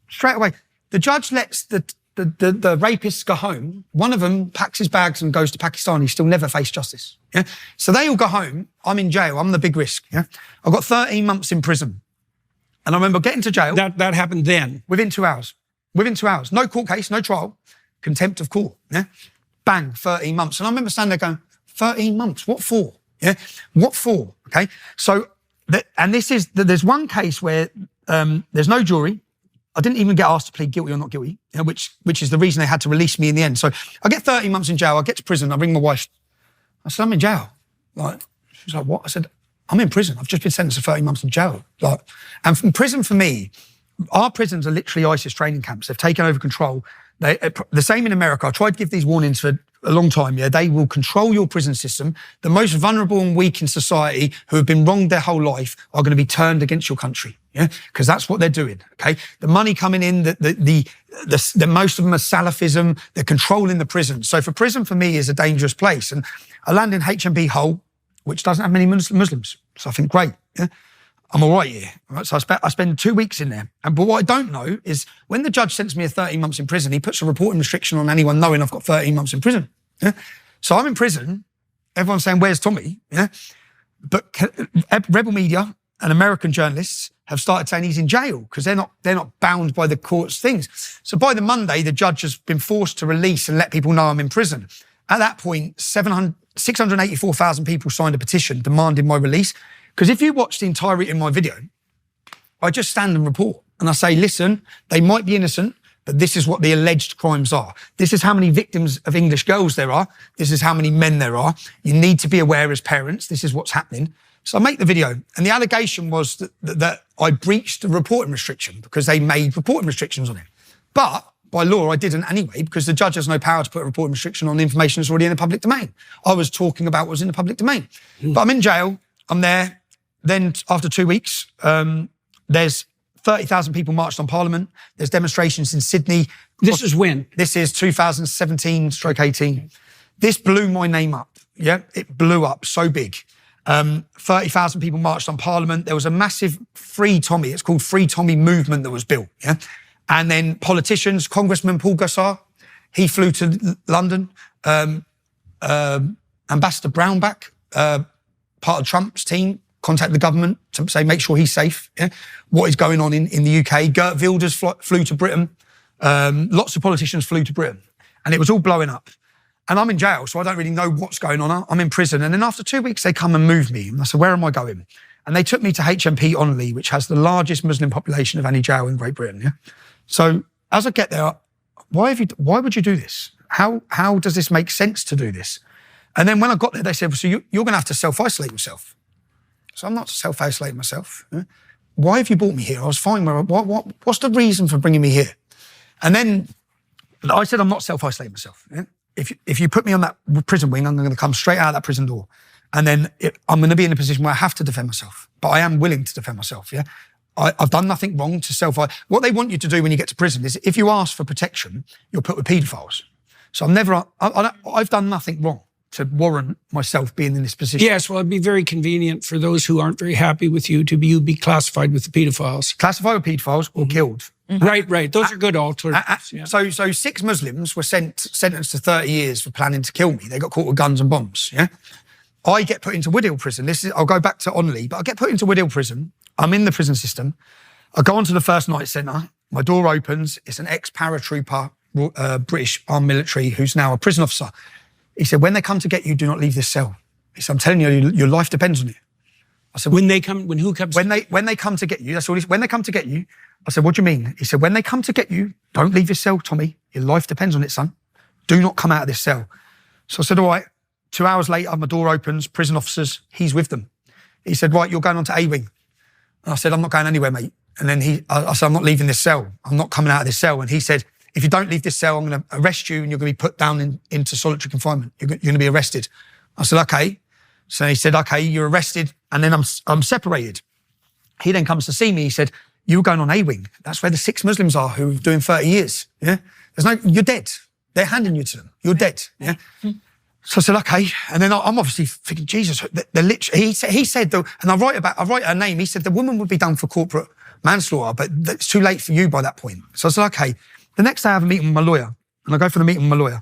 Speaker 1: Straight away. The judge lets the rapists go home. One of them packs his bags and goes to Pakistan. He still never faced justice, yeah? So they all go home. I'm in jail. I'm the big risk, yeah? I got 13 months in prison. And I remember getting to jail.
Speaker 2: That happened then?
Speaker 1: Within 2 hours. Within 2 hours. No court case, no trial. Contempt of court, yeah? Bang, 13 months. And I remember standing there going, 13 months, what for? Yeah, what for? Okay, so, and this is, there's one case where there's no jury. I didn't even get asked to plead guilty or not guilty, you know, which is the reason they had to release me in the end. So I get 13 months in jail, I get to prison, I ring my wife. I said, I'm in jail. Like, she's like, what? I said, I'm in prison. I've just been sentenced to 13 months in jail. Like, and from prison for me, our prisons are literally ISIS training camps. They've taken over control. The same in America. I tried to give these warnings for a long time, yeah. They will control your prison system. The most vulnerable and weak in society who have been wronged their whole life are going to be turned against your country, yeah, because that's what they're doing, okay? The money coming in, the most of them are Salafism. They're controlling the prison. So for prison, for me, is a dangerous place. And I land in HMP Hull, which doesn't have many Muslims. So I think, great, yeah, I'm all right here. Right? So I spend 2 weeks in there. But what I don't know is when the judge sentenced me to 13 months in prison, he puts a reporting restriction on anyone knowing I've got 13 months in prison. Yeah? So I'm in prison. Everyone's saying, where's Tommy? Yeah. But rebel media and American journalists have started saying he's in jail because they're not bound by the court's things. So by the Monday, the judge has been forced to release and let people know I'm in prison. At that point, 684,000 people signed a petition demanding my release. Because if you watch the entirety of my video, I just stand and report. And I say, listen, they might be innocent, but this is what the alleged crimes are. This is how many victims of English girls there are. This is how many men there are. You need to be aware as parents. This is what's happening. So I make the video. And the allegation was that I breached the reporting restriction because they made reporting restrictions on it. But by law, I didn't anyway, because the judge has no power to put a reporting restriction on information that's already in the public domain. I was talking about what was in the public domain. But I'm in jail. I'm there. Then after 2 weeks, there's 30,000 people marched on Parliament. There's demonstrations in Sydney.
Speaker 2: This is when?
Speaker 1: This is 2017/18. This blew my name up. Yeah, it blew up so big. 30,000 people marched on Parliament. There was a massive Free Tommy, it's called Free Tommy movement that was built. Yeah, and then politicians, Congressman Paul Gosar, he flew to London. Ambassador Brownback, part of Trump's team, contact the government to say, make sure he's safe. Yeah? What is going on in the UK? Geert Wilders flew to Britain. Lots of politicians flew to Britain. And it was all blowing up. And I'm in jail, so I don't really know what's going on. I'm in prison. And then after 2 weeks, they come and move me. And I said, where am I going? And they took me to HMP Onley, which has the largest Muslim population of any jail in Great Britain. Yeah? So as I get there, why would you do this? How does this make sense to do this? And then when I got there, they said, well, so you're going to have to self-isolate yourself. So I'm not self-isolating myself. Yeah? Why have you brought me here? I was fine. What's the reason for bringing me here? And then I said, I'm not self-isolating myself. Yeah? If you put me on that prison wing, I'm going to come straight out of that prison door. And then I'm going to be in a position where I have to defend myself. But I am willing to defend myself, yeah? I've done nothing wrong to what they want you to do when you get to prison is if you ask for protection, you're put with paedophiles. So I've done nothing wrong to warrant myself being in this position.
Speaker 2: Yes, well, it'd be very convenient for those who aren't very happy with you to be classified with the paedophiles.
Speaker 1: Classified with paedophiles or killed.
Speaker 2: Right. Those are good alternatives. Yeah.
Speaker 1: So 6 Muslims were sentenced to 30 years for planning to kill me. They got caught with guns and bombs, yeah? I get put into Woodhill prison. I'll go back to Onley, but I get put into Woodhill prison. I'm in the prison system. I go onto the first night centre. My door opens. It's an ex-paratrooper, British armed military, who's now a prison officer. He said, when they come to get you, do not leave this cell. He said, I'm telling you, your life depends on it. I said,
Speaker 2: when who comes?
Speaker 1: When they come to get you, that's all he said. When they come to get you, I said, what do you mean? He said, when they come to get you, don't leave this cell, Tommy. Your life depends on it, son. Do not come out of this cell. So I said, all right. 2 hours later, my door opens, prison officers, he's with them. He said, right, you're going on to A-wing. And I said, I'm not going anywhere, mate. And then I said, I'm not leaving this cell. I'm not coming out of this cell. And he said, if you don't leave this cell, I'm going to arrest you and you're going to be put down into solitary confinement. You're going to be arrested. I said, okay. So he said, okay, you're arrested. And then I'm separated. He then comes to see me. He said, you were going on A-wing. That's where the 6 Muslims are who are doing 30 years. Yeah. You're dead. They're handing you to them. You're dead. Yeah. So I said, okay. And then I'm obviously thinking, Jesus, they're literally, he said, and I write her name. He said, the woman would be done for corporate manslaughter, but it's too late for you by that point. So I said, okay. The next day I have a meeting with my lawyer and I go for the meeting with my lawyer.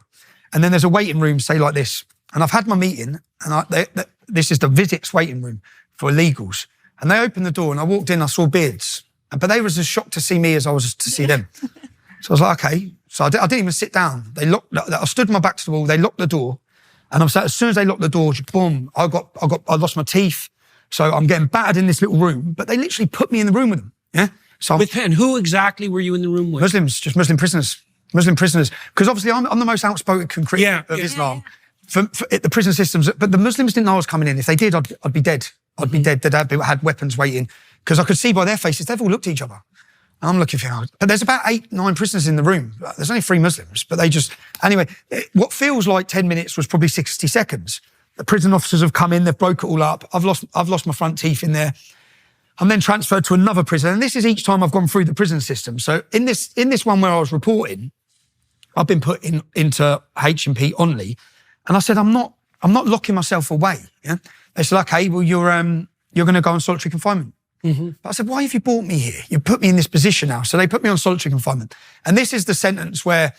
Speaker 1: And then there's a waiting room, say like this. And I've had my meeting and this is the visits waiting room for illegals. And they opened the door and I walked in, I saw beards, but they was as shocked to see me as I was to see them. So I was like, okay. So I didn't even sit down. I stood with my back to the wall. They locked the door. And as soon as they locked the door, boom, I lost my teeth. So I'm getting battered in this little room, but they literally put me in the room with them. Yeah. So
Speaker 2: and who exactly were you in the room with?
Speaker 1: Muslims, just Muslim prisoners. Because obviously I'm the most outspoken critic of Islam. For the prison systems, but the Muslims didn't know I was coming in. If they did, I'd be dead. I'd be dead. They'd had weapons waiting. Because I could see by their faces, they've all looked at each other. And I'm looking for, but there's about 8, 9 prisoners in the room. There's only 3 Muslims, but anyway, what feels like 10 minutes was probably 60 seconds. The prison officers have come in, they've broke it all up. I've lost my front teeth in there. I'm then transferred to another prison. And this is each time I've gone through the prison system. So in this one where I was reporting, I've been put into H&P Onley. And I said, I'm not locking myself away. Yeah. They said, okay, well, you're going to go on solitary confinement. Mm-hmm. But I said, why have you brought me here? You put me in this position now. So they put me on solitary confinement. And this is the sentence where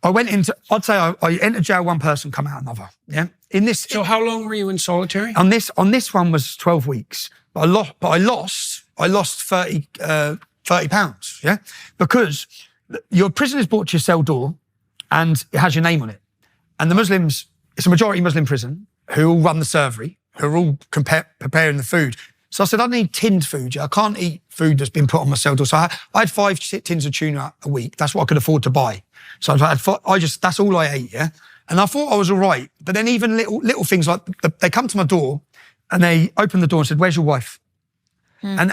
Speaker 1: I went into, I'd say I entered jail one person, come out another. Yeah.
Speaker 2: So how long were you in solitary?
Speaker 1: On this one was 12 weeks. But I lost 30 pounds. Yeah. Because your prison is brought to your cell door and it has your name on it. And the Muslims, it's a majority Muslim prison who all run the servery, who are all preparing the food. So I said, I need tinned food. I can't eat food that's been put on my cell door. So I had 5 tins of tuna a week. That's what I could afford to buy. So that's all I ate, yeah? And I thought I was all right. But then even little things like, they come to my door and they opened the door and said, where's your wife? And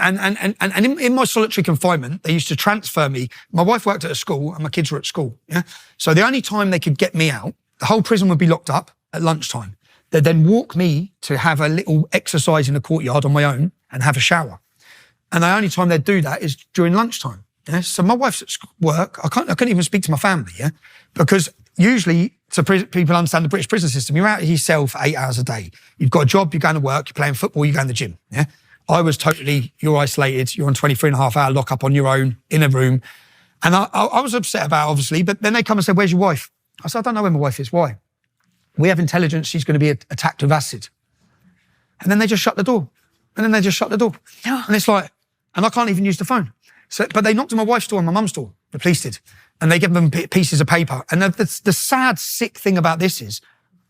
Speaker 1: in my solitary confinement, they used to transfer me. My wife worked at a school and my kids were at school, yeah? So the only time they could get me out, the whole prison would be locked up at lunchtime. They'd then walk me to have a little exercise in the courtyard on my own and have a shower. And the only time they'd do that is during lunchtime. Yeah? So my wife's at work. I couldn't even speak to my family, yeah? Because usually, so people understand the British prison system, you're out of your cell for 8 hours a day. You've got a job, you're going to work, you're playing football, you're going to the gym, yeah? I was totally, you're isolated, you're on 23.5-hour lockup on your own, in a room. And I was upset about it, obviously, but then they come and say, where's your wife? I said, I don't know where my wife is. Why? We have intelligence she's going to be attacked with acid. And then they just shut the door. And it's like, and I can't even use the phone. So, but they knocked on my wife's door and my mum's door, the police did. And they gave them pieces of paper. And the sad, sick thing about this is,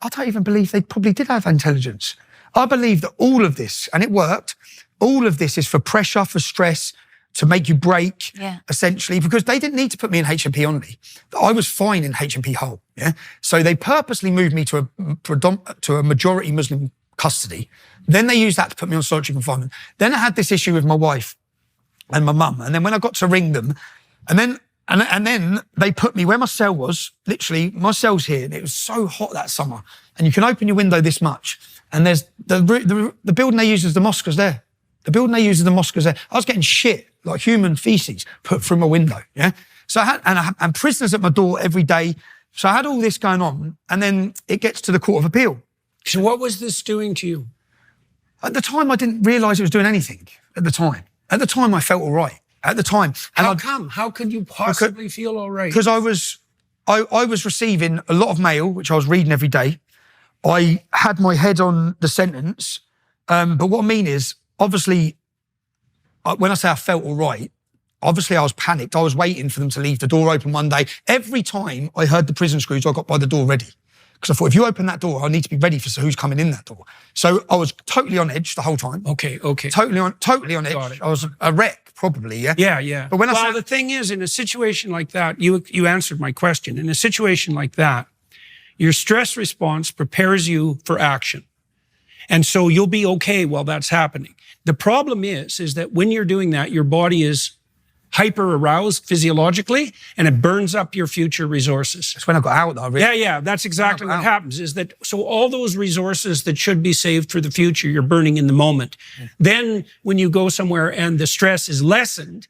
Speaker 1: I don't even believe they probably did have intelligence. I believe that all of this, and it worked, all of this is for pressure, for stress, to make you break, essentially, because they didn't need to put me in H&P Onley. I was fine in H&P Hull, yeah? So they purposely moved me to a majority Muslim custody. Then they used that to put me on solitary confinement. Then I had this issue with my wife and my mum. And then when I got to ring them, and then they put me where my cell was. Literally, my cell's here, and it was so hot that summer. And you can open your window this much, and there's the building they use as the mosque is there. The building they use as the mosque is there. I was getting shit, like human feces, put through my window. Yeah. So I had prisoners at my door every day. So I had all this going on, and then it gets to the Court of Appeal.
Speaker 2: So what was this doing to you?
Speaker 1: At the time, I didn't realise it was doing anything. At the time, I felt all right. At the time, and
Speaker 2: How come? How could you possibly feel all right?
Speaker 1: Because I was receiving a lot of mail, which I was reading every day. I had my head on the sentence, but what I mean is, obviously, when I say I felt all right, obviously I was panicked. I was waiting for them to leave the door open one day. Every time I heard the prison screws, I got by the door ready. Because I thought, if you open that door, I need to be ready for who's coming in that door. So I was totally on edge the whole time.
Speaker 2: Okay.
Speaker 1: Totally on edge. I was a wreck, probably, yeah?
Speaker 2: Yeah.
Speaker 1: But when
Speaker 2: the thing is, in a situation like that, you answered my question. In a situation like that, your stress response prepares you for action. And so you'll be okay while that's happening. The problem is that when you're doing that, your body is hyper aroused physiologically, and it burns up your future resources.
Speaker 1: That's when I got out, though. Really.
Speaker 2: Yeah. That's exactly what happens, is that, so all those resources that should be saved for the future, you're burning in the moment. Yeah. Then when you go somewhere and the stress is lessened,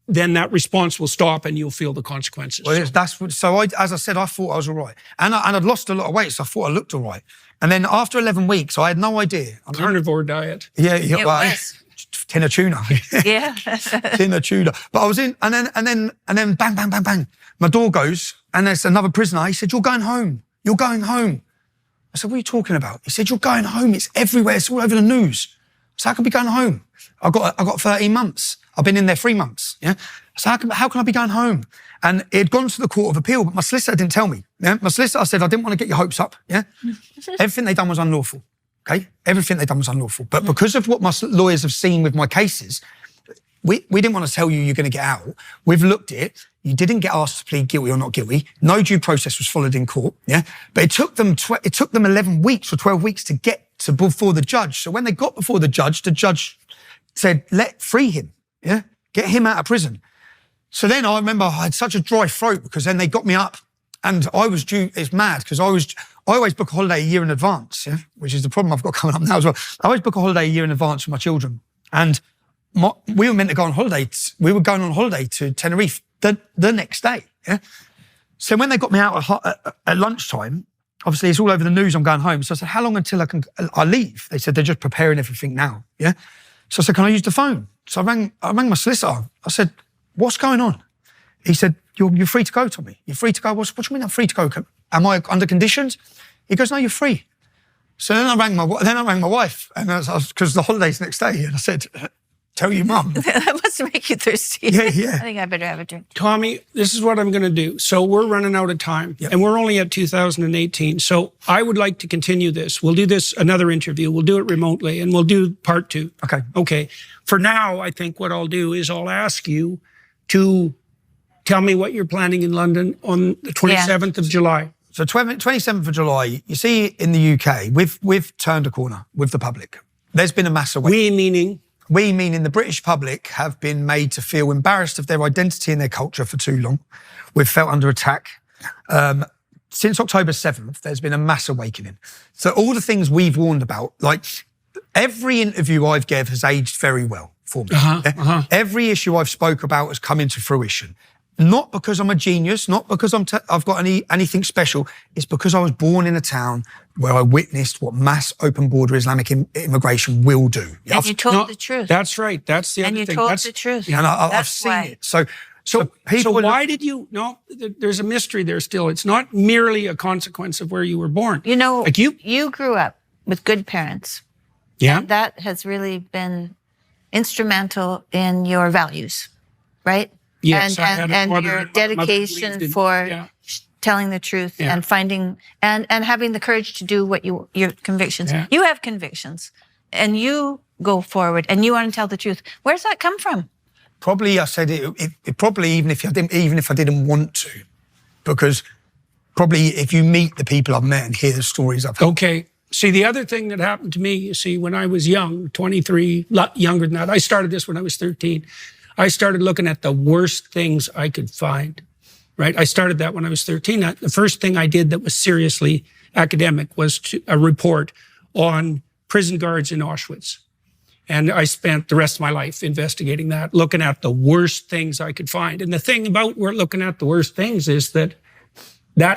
Speaker 2: then that response will stop and you'll feel the consequences.
Speaker 1: Well, as I said, I thought I was all right. And I'd lost a lot of weight, so I thought I looked all right. And then after 11 weeks, I had no idea.
Speaker 2: Carnivore diet.
Speaker 1: Yeah.
Speaker 3: It was.
Speaker 1: Tin of tuna.
Speaker 3: Yeah.
Speaker 1: Tin of tuna. But I was in, and then bang. My door goes, and there's another prisoner. He said, "You're going home. You're going home." I said, "What are you talking about?" He said, "You're going home. It's everywhere. It's all over the news." So how can I be going home? I got 13 months. I've been in there 3 months. Yeah. So how can I be going home? And it had gone to the Court of Appeal, but my solicitor didn't tell me. Yeah. My solicitor said, "I didn't want to get your hopes up." Yeah. Everything they done was unlawful. Okay, everything they'd done was unlawful. But because of what my lawyers have seen with my cases, we didn't want to tell you you're going to get out. We've looked at it. You didn't get asked to plead guilty or not guilty. No due process was followed in court. Yeah, but it took them 11 weeks or 12 weeks to get to before the judge. So when they got before the judge said, free him. Yeah, get him out of prison. So then I remember I had such a dry throat because then they got me up. And I was due, it's mad, because I always book a holiday a year in advance, yeah? Which is the problem I've got coming up now as well. I always book a holiday a year in advance for my children. And we were meant to go on holiday. We were going on holiday to Tenerife the next day, yeah? So when they got me out at lunchtime, obviously it's all over the news, I'm going home. So I said, how long until I leave? They said, they're just preparing everything now, yeah? So I said, can I use the phone? So I rang my solicitor. I said, what's going on? He said, you're free to go, Tommy. You're free to go. What do you mean I'm free to go? Am I under conditions? He goes, no, you're free. So then I rang my wife, and because the holiday's next day, and I said, tell your mum.
Speaker 3: That must make you thirsty.
Speaker 1: Yeah.
Speaker 3: I think I better have a drink.
Speaker 2: Tommy, this is what I'm going to do. So we're running out of time, and we're only at 2018. So I would like to continue this. We'll do this another interview. We'll do it remotely, and we'll do part 2. Okay. For now, I think what I'll do is I'll ask you to tell me what you're planning in London on the 27th of July.
Speaker 1: So 27th of July, you see, in the UK, we've turned a corner with the public. There's been a mass awakening. We meaning the British public have been made to feel embarrassed of their identity and their culture for too long. We've felt under attack. Since October 7th, there's been a mass awakening. So all the things we've warned about, like every interview I've given has aged very well for me. Every issue I've spoke about has come into fruition. Not because I'm a genius, not because I've got anything special. It's because I was born in a town where I witnessed what mass open border Islamic immigration will do.
Speaker 3: And you told the truth.
Speaker 2: That's right. That's the other thing.
Speaker 3: And you told the truth.
Speaker 1: And I've seen it. So
Speaker 2: why did you? No, there's a mystery there still. It's not merely a consequence of where you were born.
Speaker 3: You know,
Speaker 2: like
Speaker 3: you grew up with good parents.
Speaker 2: Yeah,
Speaker 3: and that has really been instrumental in your values, right?
Speaker 2: Yes,
Speaker 3: and your dedication for telling the truth and finding and having the courage to do what your convictions. Yeah. You have convictions, and you go forward, and you want to tell the truth. Where's that come from?
Speaker 1: Probably, I said it probably even if I didn't want to, because probably if you meet the people I've met and hear the stories I've heard.
Speaker 2: Okay. See, the other thing that happened to me, you see, when I was young, 23, younger than that, I started this when I was 13. I started looking at the worst things I could find, right? I started that when I was 13. The first thing I did that was seriously academic was a report on prison guards in Auschwitz. And I spent the rest of my life investigating that, looking at the worst things I could find. And the thing about looking at the worst things is that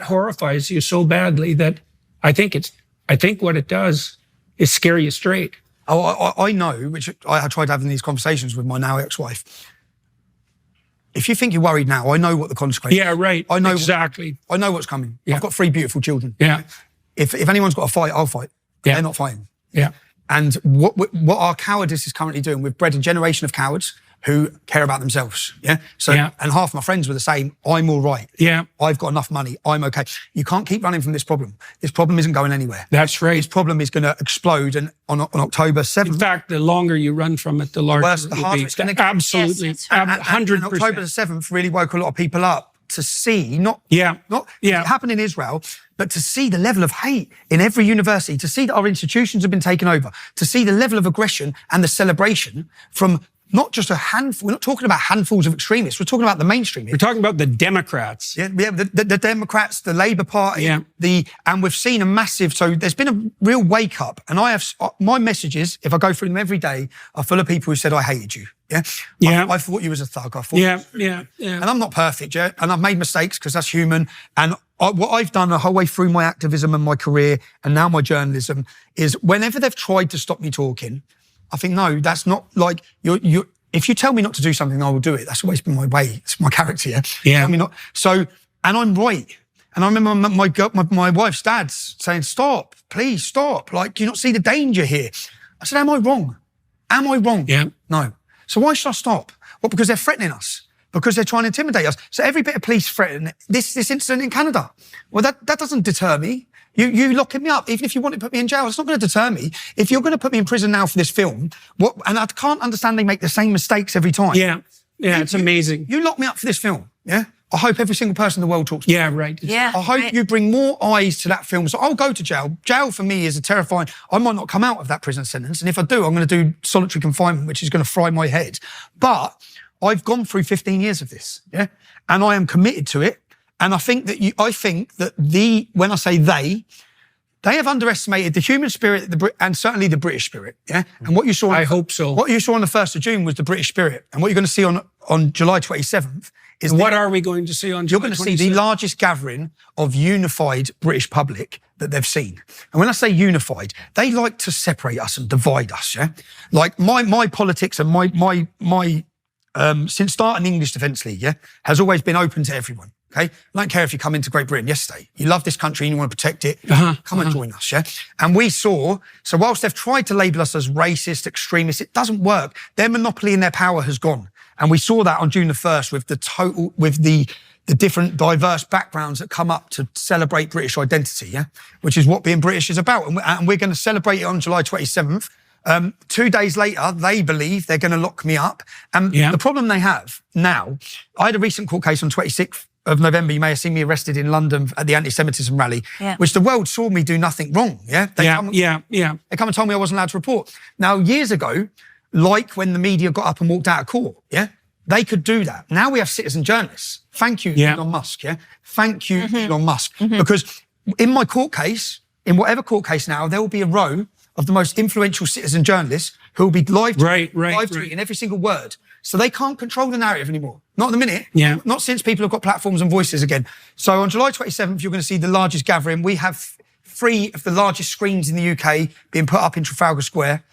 Speaker 2: horrifies you so badly that I think what it does is scare you straight.
Speaker 1: Oh, I know, which I tried having these conversations with my now ex-wife. If you think you're worried now, I know what the consequences.
Speaker 2: Yeah, right.
Speaker 1: I know
Speaker 2: exactly.
Speaker 1: I know what's coming.
Speaker 2: Yeah.
Speaker 1: I've got 3 beautiful children.
Speaker 2: Yeah.
Speaker 1: If anyone's got to fight, I'll fight.
Speaker 2: Yeah.
Speaker 1: They're not fighting.
Speaker 2: Yeah.
Speaker 1: And what our cowardice is currently doing, we've bred a generation of cowards who care about themselves. Yeah. So, and half my friends were the same. I'm all right.
Speaker 2: Yeah.
Speaker 1: I've got enough money. I'm okay. You can't keep running from this problem. This problem isn't going anywhere.
Speaker 2: That's right.
Speaker 1: This problem is going to explode. And on October 7th.
Speaker 2: In fact, the longer you run from it, the larger it will be. Absolutely.
Speaker 3: Yes, that's
Speaker 2: 100%.
Speaker 1: And October the 7th really woke a lot of people up to see, not it happened in Israel, but to see the level of hate in every university, to see that our institutions have been taken over, to see the level of aggression and the celebration from not just a handful. We're not talking about handfuls of extremists. We're talking about the mainstream.
Speaker 2: We're talking about the Democrats.
Speaker 1: Yeah, the Democrats, the Labour Party, and we've seen a massive. So there's been a real wake up, and I have my messages. If I go through them every day, are full of people who said I hated you. Yeah, I thought you was a thug. I thought, and I'm not perfect, yeah, and I've made mistakes because that's human. And what I've done the whole way through my activism and my career, and now my journalism, is whenever they've tried to stop me talking, I think, no, that's not like you. If you tell me not to do something, I will do it. That's always been my way. It's my character. Yeah. Tell me not. So, and I'm right. And I remember my wife's dad saying, "Stop, please stop. Like, do you not see the danger here?" I said, "Am I wrong? Am I wrong?"
Speaker 2: Yeah.
Speaker 1: No. So why should I stop? Well, because they're threatening us. Because they're trying to intimidate us. So every bit of police threaten this incident in Canada. Well, that doesn't deter me. You locking me up, even if you want to put me in jail, it's not going to deter me. If you're going to put me in prison now for this film, and I can't understand they make the same mistakes every time.
Speaker 2: Yeah, it's amazing.
Speaker 1: You lock me up for this film, yeah? I hope every single person in the world talks to me.
Speaker 2: Yeah, right.
Speaker 3: Yeah.
Speaker 1: I hope you bring more eyes to that film. So I'll go to jail. Jail for me is a terrifying, I might not come out of that prison sentence. And if I do, I'm going to do solitary confinement, which is going to fry my head. But I've gone through 15 years of this, yeah? And I am committed to it. And I think that when I say they have underestimated the human spirit and certainly the British spirit, yeah? And what you saw...
Speaker 2: I hope so.
Speaker 1: What you saw on the 1st of June was the British spirit. And what you're going to see on July 27th is...
Speaker 2: What are we going to see on July 27th?
Speaker 1: You're going to see the largest gathering of unified British public that they've seen. And when I say unified, they like to separate us and divide us, yeah? Like my politics and my since starting the English Defence League, yeah, has always been open to everyone. Okay, I don't care if you come into Great Britain yesterday. You love this country and you want to protect it. Come and join us, yeah. And we saw. So whilst they've tried to label us as racist, extremists, it doesn't work. Their monopoly and their power has gone. And we saw that on June the 1st with the different diverse backgrounds that come up to celebrate British identity, yeah, which is what being British is about. And we're going to celebrate it on July 27th. 2 days later, they believe they're going to lock me up. And the problem they have now, I had a recent court case on 26th of November. You may have seen me arrested in London at the anti-Semitism rally, which the world saw me do nothing wrong. Yeah, They come and told me I wasn't allowed to report. Now, years ago, like when the media got up and walked out of court, yeah, they could do that. Now we have citizen journalists. Thank you, Elon Musk. Yeah, thank you, Elon Musk, because in my court case, in whatever court case now, there will be a row of the most influential citizen journalists who will be live tweeting every single word. So they can't control the narrative anymore. Not at the minute. Yeah. Not since people have got platforms and voices again. So on July 27th, you're going to see the largest gathering. We have 3 of the largest screens in the UK being put up in Trafalgar Square.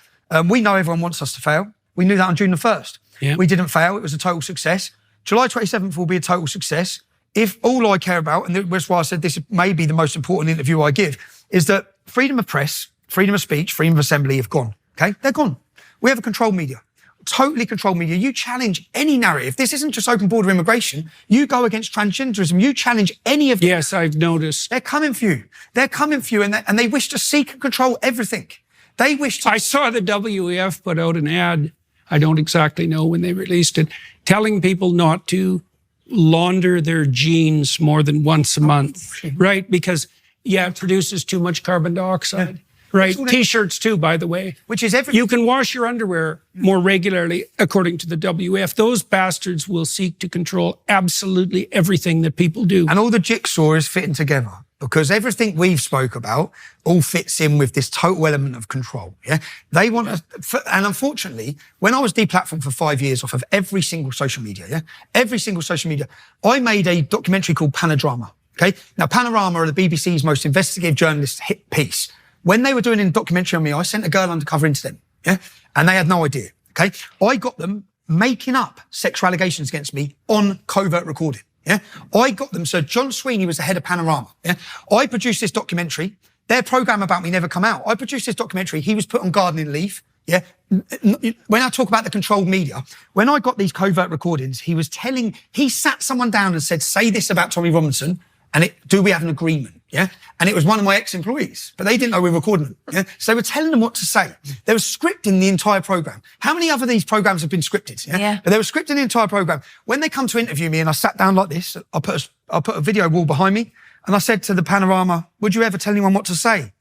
Speaker 1: We know everyone wants us to fail. We knew that on June the 1st. Yeah. We didn't fail. It was a total success. July 27th will be a total success. If all I care about, and that's why I said this may be the most important interview I give, is that freedom of press, freedom of speech, freedom of assembly have gone. Okay? They're gone. We have a controlled media. Totally controlled media. You challenge any narrative. This isn't just open border immigration. You go against transgenderism. You challenge any of them.
Speaker 2: Yes, I've noticed.
Speaker 1: They're coming for you. They're coming for you, and they wish to seek and control everything. They wish to...
Speaker 2: I saw the WEF put out an ad, I don't exactly know when they released it, telling people not to launder their jeans more than once a month, right? Because, it produces too much carbon dioxide. Right. T-shirts too, by the way.
Speaker 1: Which is everything.
Speaker 2: You can wash your underwear more regularly, according to the WF. Those bastards will seek to control absolutely everything that people do.
Speaker 1: And all the jigsaw is fitting together because everything we've spoke about all fits in with this total element of control. Yeah, they want us, and unfortunately, when I was deplatformed for 5 years off of every single social media, I made a documentary called Panodrama. Okay, now Panorama are the BBC's most investigative journalist hit piece. When they were doing a documentary on me, I sent a girl undercover into them, yeah? And they had no idea, okay? I got them making up sexual allegations against me on covert recording, yeah? I got them, so John Sweeney was the head of Panorama, yeah? I produced this documentary. Their programme about me never come out. I produced this documentary. He was put on gardening leave, yeah? When I talk about the controlled media, when I got these covert recordings, he sat someone down and said, say this about Tommy Robinson, and do we have an agreement? Yeah. And it was one of my ex-employees, but they didn't know we were recording them. Yeah. So they were telling them what to say. They were scripting the entire program. How many other these programs have been scripted? Yeah. But they were scripting the entire program. When they come to interview me and I sat down like this, I put a video wall behind me and I said to the Panorama, would you ever tell anyone what to say?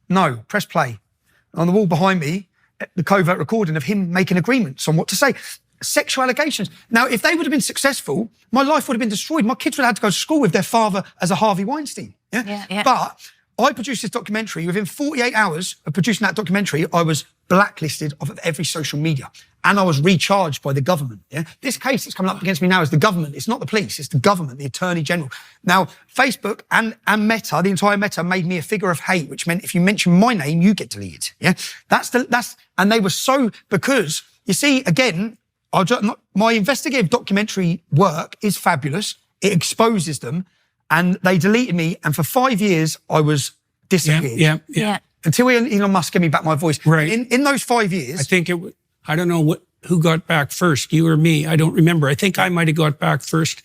Speaker 1: No. Press play. On the wall behind me, the covert recording of him making agreements on what to say. Sexual allegations. Now, if they would have been successful, my life would have been destroyed. My kids would have had to go to school with their father as a Harvey Weinstein. Yeah. But I produced this documentary. Within 48 hours of producing that documentary, I was blacklisted off of every social media. And I was recharged by the government. Yeah. This case that's coming up against me now is the government. It's not the police. It's the government, the Attorney General. Now, Facebook and Meta, the entire Meta, made me a figure of hate, which meant if you mention my name, you get deleted. Yeah. And they were so, because you see, again, my investigative documentary work is fabulous. It exposes them, and they deleted me. And for 5 years, I was disappeared.
Speaker 2: Yeah.
Speaker 1: Until Elon Musk gave me back my voice.
Speaker 2: Right.
Speaker 1: In those 5 years,
Speaker 2: I think I don't know who got back first, you or me. I don't remember. I think I might have got back first.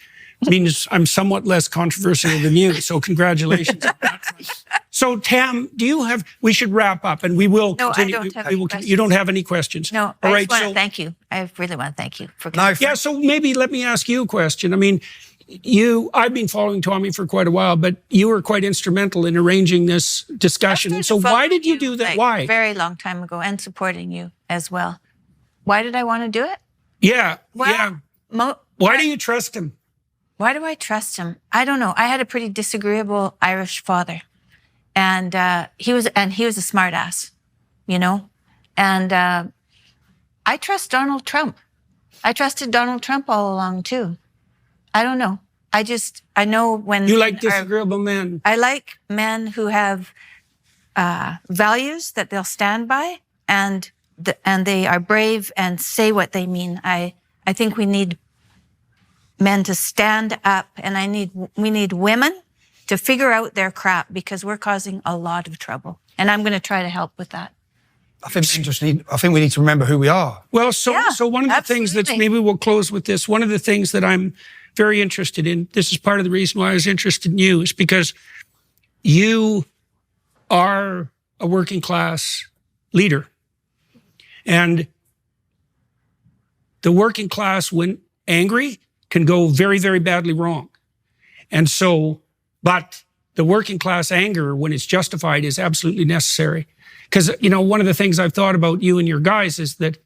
Speaker 2: Means I'm somewhat less controversial than you. So congratulations on that. So Tam, we should wrap up and we will continue.
Speaker 3: No, I don't have any questions.
Speaker 2: You don't have any questions?
Speaker 3: No,
Speaker 2: All
Speaker 3: I just want to thank you. I really want to thank you for
Speaker 1: coming.
Speaker 2: Yeah, so maybe let me ask you a question. I mean, I've been following Tommy for quite a while, but you were quite instrumental in arranging this discussion. So why did you do that? Why?
Speaker 3: Very long time ago, and supporting you as well. Why did I want to do it?
Speaker 2: Yeah,
Speaker 3: well,
Speaker 2: yeah. Why do you trust him?
Speaker 3: Why do I trust him? I don't know. I had a pretty disagreeable Irish father, and he was a smart ass, you know. And I trust Donald Trump. I trusted Donald Trump all along too. I don't know. I know when
Speaker 2: you like disagreeable men.
Speaker 3: I like men who have values that they'll stand by, and they are brave and say what they mean. I think we need men to stand up, and we need women to figure out their crap, because we're causing a lot of trouble. And I'm going to try to help with that.
Speaker 1: I think we need to remember who we are.
Speaker 2: Well, so one of the things that maybe we'll close with this. One of the things that I'm very interested in, this is part of the reason why I was interested in you, is because you are a working class leader. And the working class, when angry, can go very, very badly wrong. And so, but the working class anger, when it's justified, is absolutely necessary. Because, you know, one of the things I've thought about you and your guys is that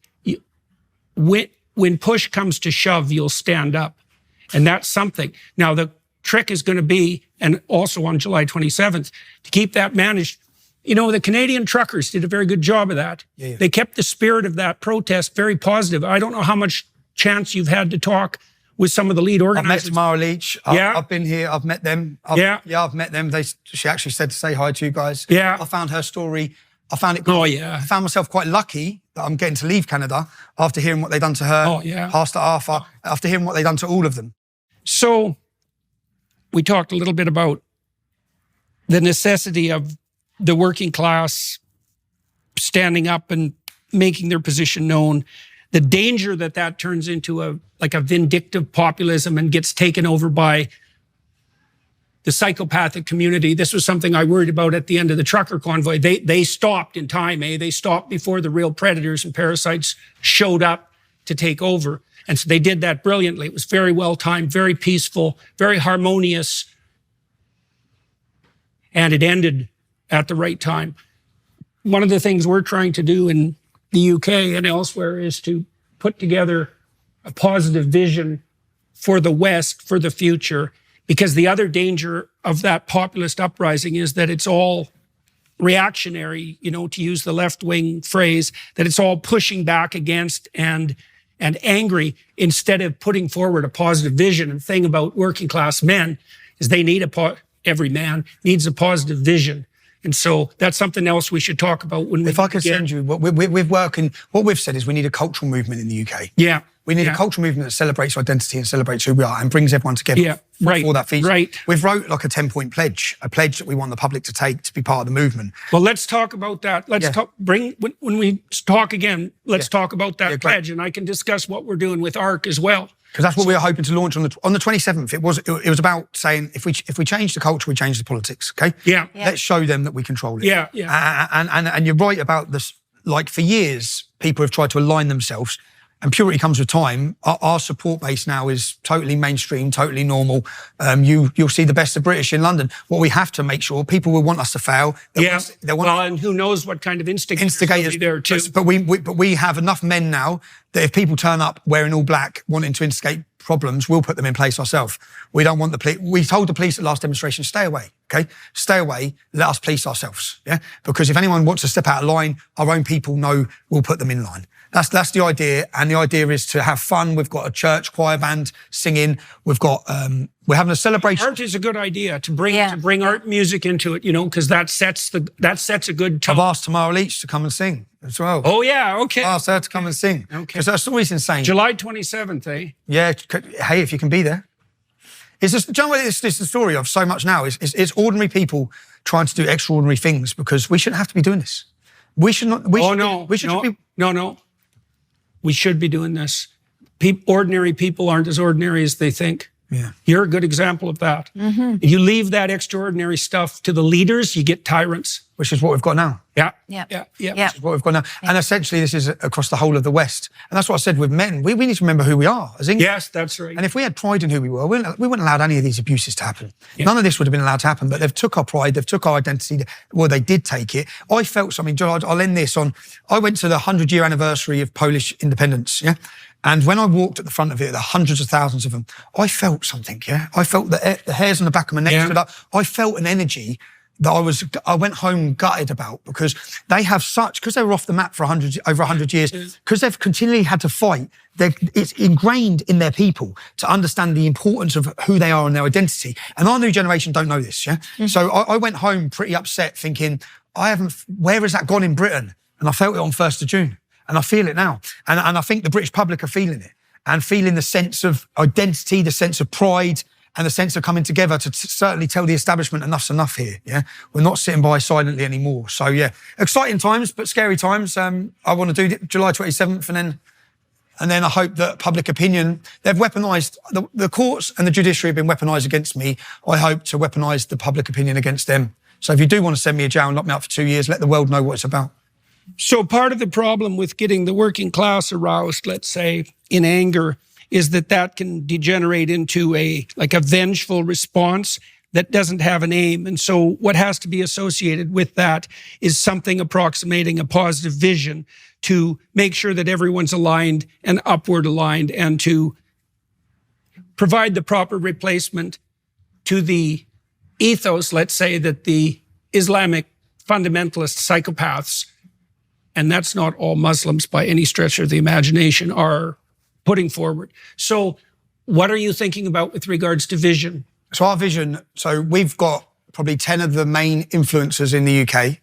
Speaker 2: when push comes to shove, you'll stand up. And that's something. Now, the trick is going to be, and also on July 27th, to keep that managed. You know, the Canadian truckers did a very good job of that. Yeah. They kept the spirit of that protest very positive. I don't know how much chance you've had to talk with some of the lead organizers.
Speaker 1: I've met Tamara Leach. I've been here. I've met them. I've met them. She actually said to say hi to you guys.
Speaker 2: Yeah.
Speaker 1: I found her story. I found it. Oh, yeah. I found myself quite lucky that I'm getting to leave Canada after hearing what they've done to her. Oh, yeah. Pastor Arthur, after hearing what they've done to all of them.
Speaker 2: So we talked a little bit about the necessity of the working class standing up and making their position known, the danger that turns into a vindictive populism and gets taken over by the psychopathic community. This was something I worried about at the end of the trucker convoy. They stopped in time, They stopped before the real predators and parasites showed up to take over. And so they did that brilliantly. It was very well timed, very peaceful, very harmonious. And it ended at the right time. one of the things we're trying to do in the UK and elsewhere is to put together a positive vision for the West, for the future, because the other danger of that populist uprising is that it's all reactionary, to use the left-wing phrase, that it's all pushing back against and angry, instead of putting forward a positive vision. And the thing about working class men is they need every man needs a positive vision. And so that's something else we should talk about when we.
Speaker 1: If I could send you, what we've said is we need a cultural movement in the UK.
Speaker 2: Yeah.
Speaker 1: We need a cultural movement that celebrates identity and celebrates who we are and brings everyone together for that feature.
Speaker 2: Right.
Speaker 1: We've wrote like a 10-point pledge, a pledge that we want the public to take to be part of the movement.
Speaker 2: Well, let's talk about that. Let's talk, when we talk again, let's talk about that pledge, and I can discuss what we're doing with ARC as well.
Speaker 1: Because that's what we were hoping to launch on the 27th. It was about saying if we change the culture, we change the politics. Okay.
Speaker 2: Yeah.
Speaker 1: Let's show them that we control it.
Speaker 2: Yeah. Yeah.
Speaker 1: And you're right about this. Like for years, people have tried to align themselves, and purity comes with time. Our support base now is totally mainstream, totally normal. You'll see the best of British in London. What we have to make sure, people will want us to fail.
Speaker 2: And who knows what kind of instigators there too.
Speaker 1: But we have enough men now that if people turn up wearing all black, wanting to instigate problems, we'll put them in place ourselves. We don't want the police. We told the police at last demonstration, stay away, okay? Stay away, let us police ourselves, yeah? Because if anyone wants to step out of line, our own people know we'll put them in line. That's the idea, and the idea is to have fun. We've got a church choir band singing. We've got we're having a celebration.
Speaker 2: Art is a good idea to bring art music into it, because that sets a good tone.
Speaker 1: I've asked Tamara Leach to come and sing as well.
Speaker 2: Oh yeah, okay.
Speaker 1: I asked her to come and sing. Okay, because her story's insane.
Speaker 2: July 27th, eh?
Speaker 1: Yeah. Hey, if you can be there. It's just, do you know what it's the story of so much now? It's ordinary people trying to do extraordinary things, because we shouldn't have to be doing this. We should not.
Speaker 2: No. We should be doing this. Ordinary people aren't as ordinary as they think.
Speaker 1: Yeah.
Speaker 2: You're a good example of that. Mm-hmm. If you leave that extraordinary stuff to the leaders, you get tyrants.
Speaker 1: Which is what we've got now.
Speaker 2: Yeah.
Speaker 1: Which is what we've got now. Yeah. And essentially this is across the whole of the West. And that's what I said with men. We need to remember who we are as England.
Speaker 2: Yes, that's right.
Speaker 1: And if we had pride in who we were, we wouldn't allow any of these abuses to happen. Yeah. None of this would have been allowed to happen, but they've took our pride, they've took our identity. Well, they did take it. I felt something, John, I'll end this on, I went to the 100-year anniversary of Polish independence, yeah? And when I walked at the front of it, the hundreds of thousands of them, I felt something, yeah? I felt the hairs on the back of my neck stood up. I felt an energy that I went home gutted about, because they have because they were off the map for over 100 years, because they've continually had to fight, it's ingrained in their people to understand the importance of who they are and their identity. And our new generation don't know this, yeah? Mm-hmm. So I went home pretty upset thinking, where has that gone in Britain? And I felt it on 1st of June. And I feel it now. And I think the British public are feeling it, and feeling the sense of identity, the sense of pride, and the sense of coming together to certainly tell the establishment enough's enough here, yeah? We're not sitting by silently anymore. So, yeah, exciting times, but scary times. I want to do July 27th, and then I hope that public opinion, they've weaponised, the courts and the judiciary have been weaponised against me. I hope to weaponise the public opinion against them. So if you do want to send me a jail and lock me up for 2 years, let the world know what it's about.
Speaker 2: So part of the problem with getting the working class aroused, let's say, in anger, is that can degenerate into a vengeful response that doesn't have an aim. And so what has to be associated with that is something approximating a positive vision to make sure that everyone's aligned and upward aligned, and to provide the proper replacement to the ethos, let's say, that the Islamic fundamentalist psychopaths, and that's not all Muslims by any stretch of the imagination, are putting forward. So what are you thinking about with regards to vision?
Speaker 1: So our vision, we've got probably 10 of the main influencers in the UK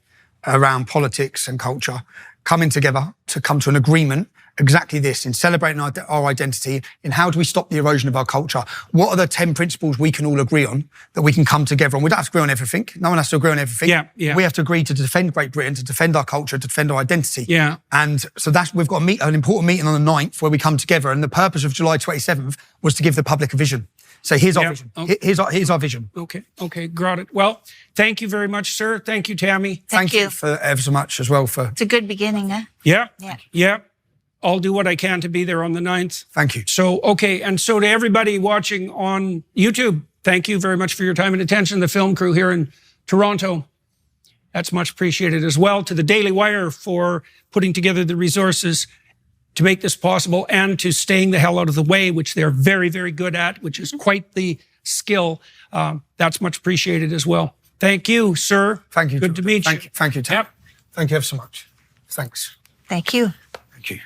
Speaker 1: around politics and culture coming together to come to an agreement, exactly this, in celebrating our identity, in how do we stop the erosion of our culture? What are the 10 principles we can all agree on that we can come together on? We don't have to agree on everything. No one has to agree on everything.
Speaker 2: Yeah.
Speaker 1: We have to agree to defend Great Britain, to defend our culture, to defend our identity.
Speaker 2: Yeah.
Speaker 1: And so we've got an important meeting on the 9th where we come together, and the purpose of July 27th was to give the public a vision. So here's our vision. Okay. Here's our vision.
Speaker 2: Okay, got it. Well, thank you very much, sir. Thank you, Tammy.
Speaker 1: Thank you for ever so much as well.
Speaker 3: It's a good beginning, huh?
Speaker 2: Yeah. I'll do what I can to be there on the 9th.
Speaker 1: Thank you.
Speaker 2: So, okay. And so to everybody watching on YouTube, thank you very much for your time and attention. The film crew here in Toronto. That's much appreciated as well. To the Daily Wire for putting together the resources to make this possible, and to staying the hell out of the way, which they're very, very good at, which is quite the skill. That's much appreciated as well. Thank you, sir.
Speaker 1: Thank you.
Speaker 2: Good to meet you.
Speaker 1: Thank you, Tom.
Speaker 2: Yep.
Speaker 1: Thank you ever so much. Thanks.
Speaker 3: Thank you.
Speaker 1: Thank you.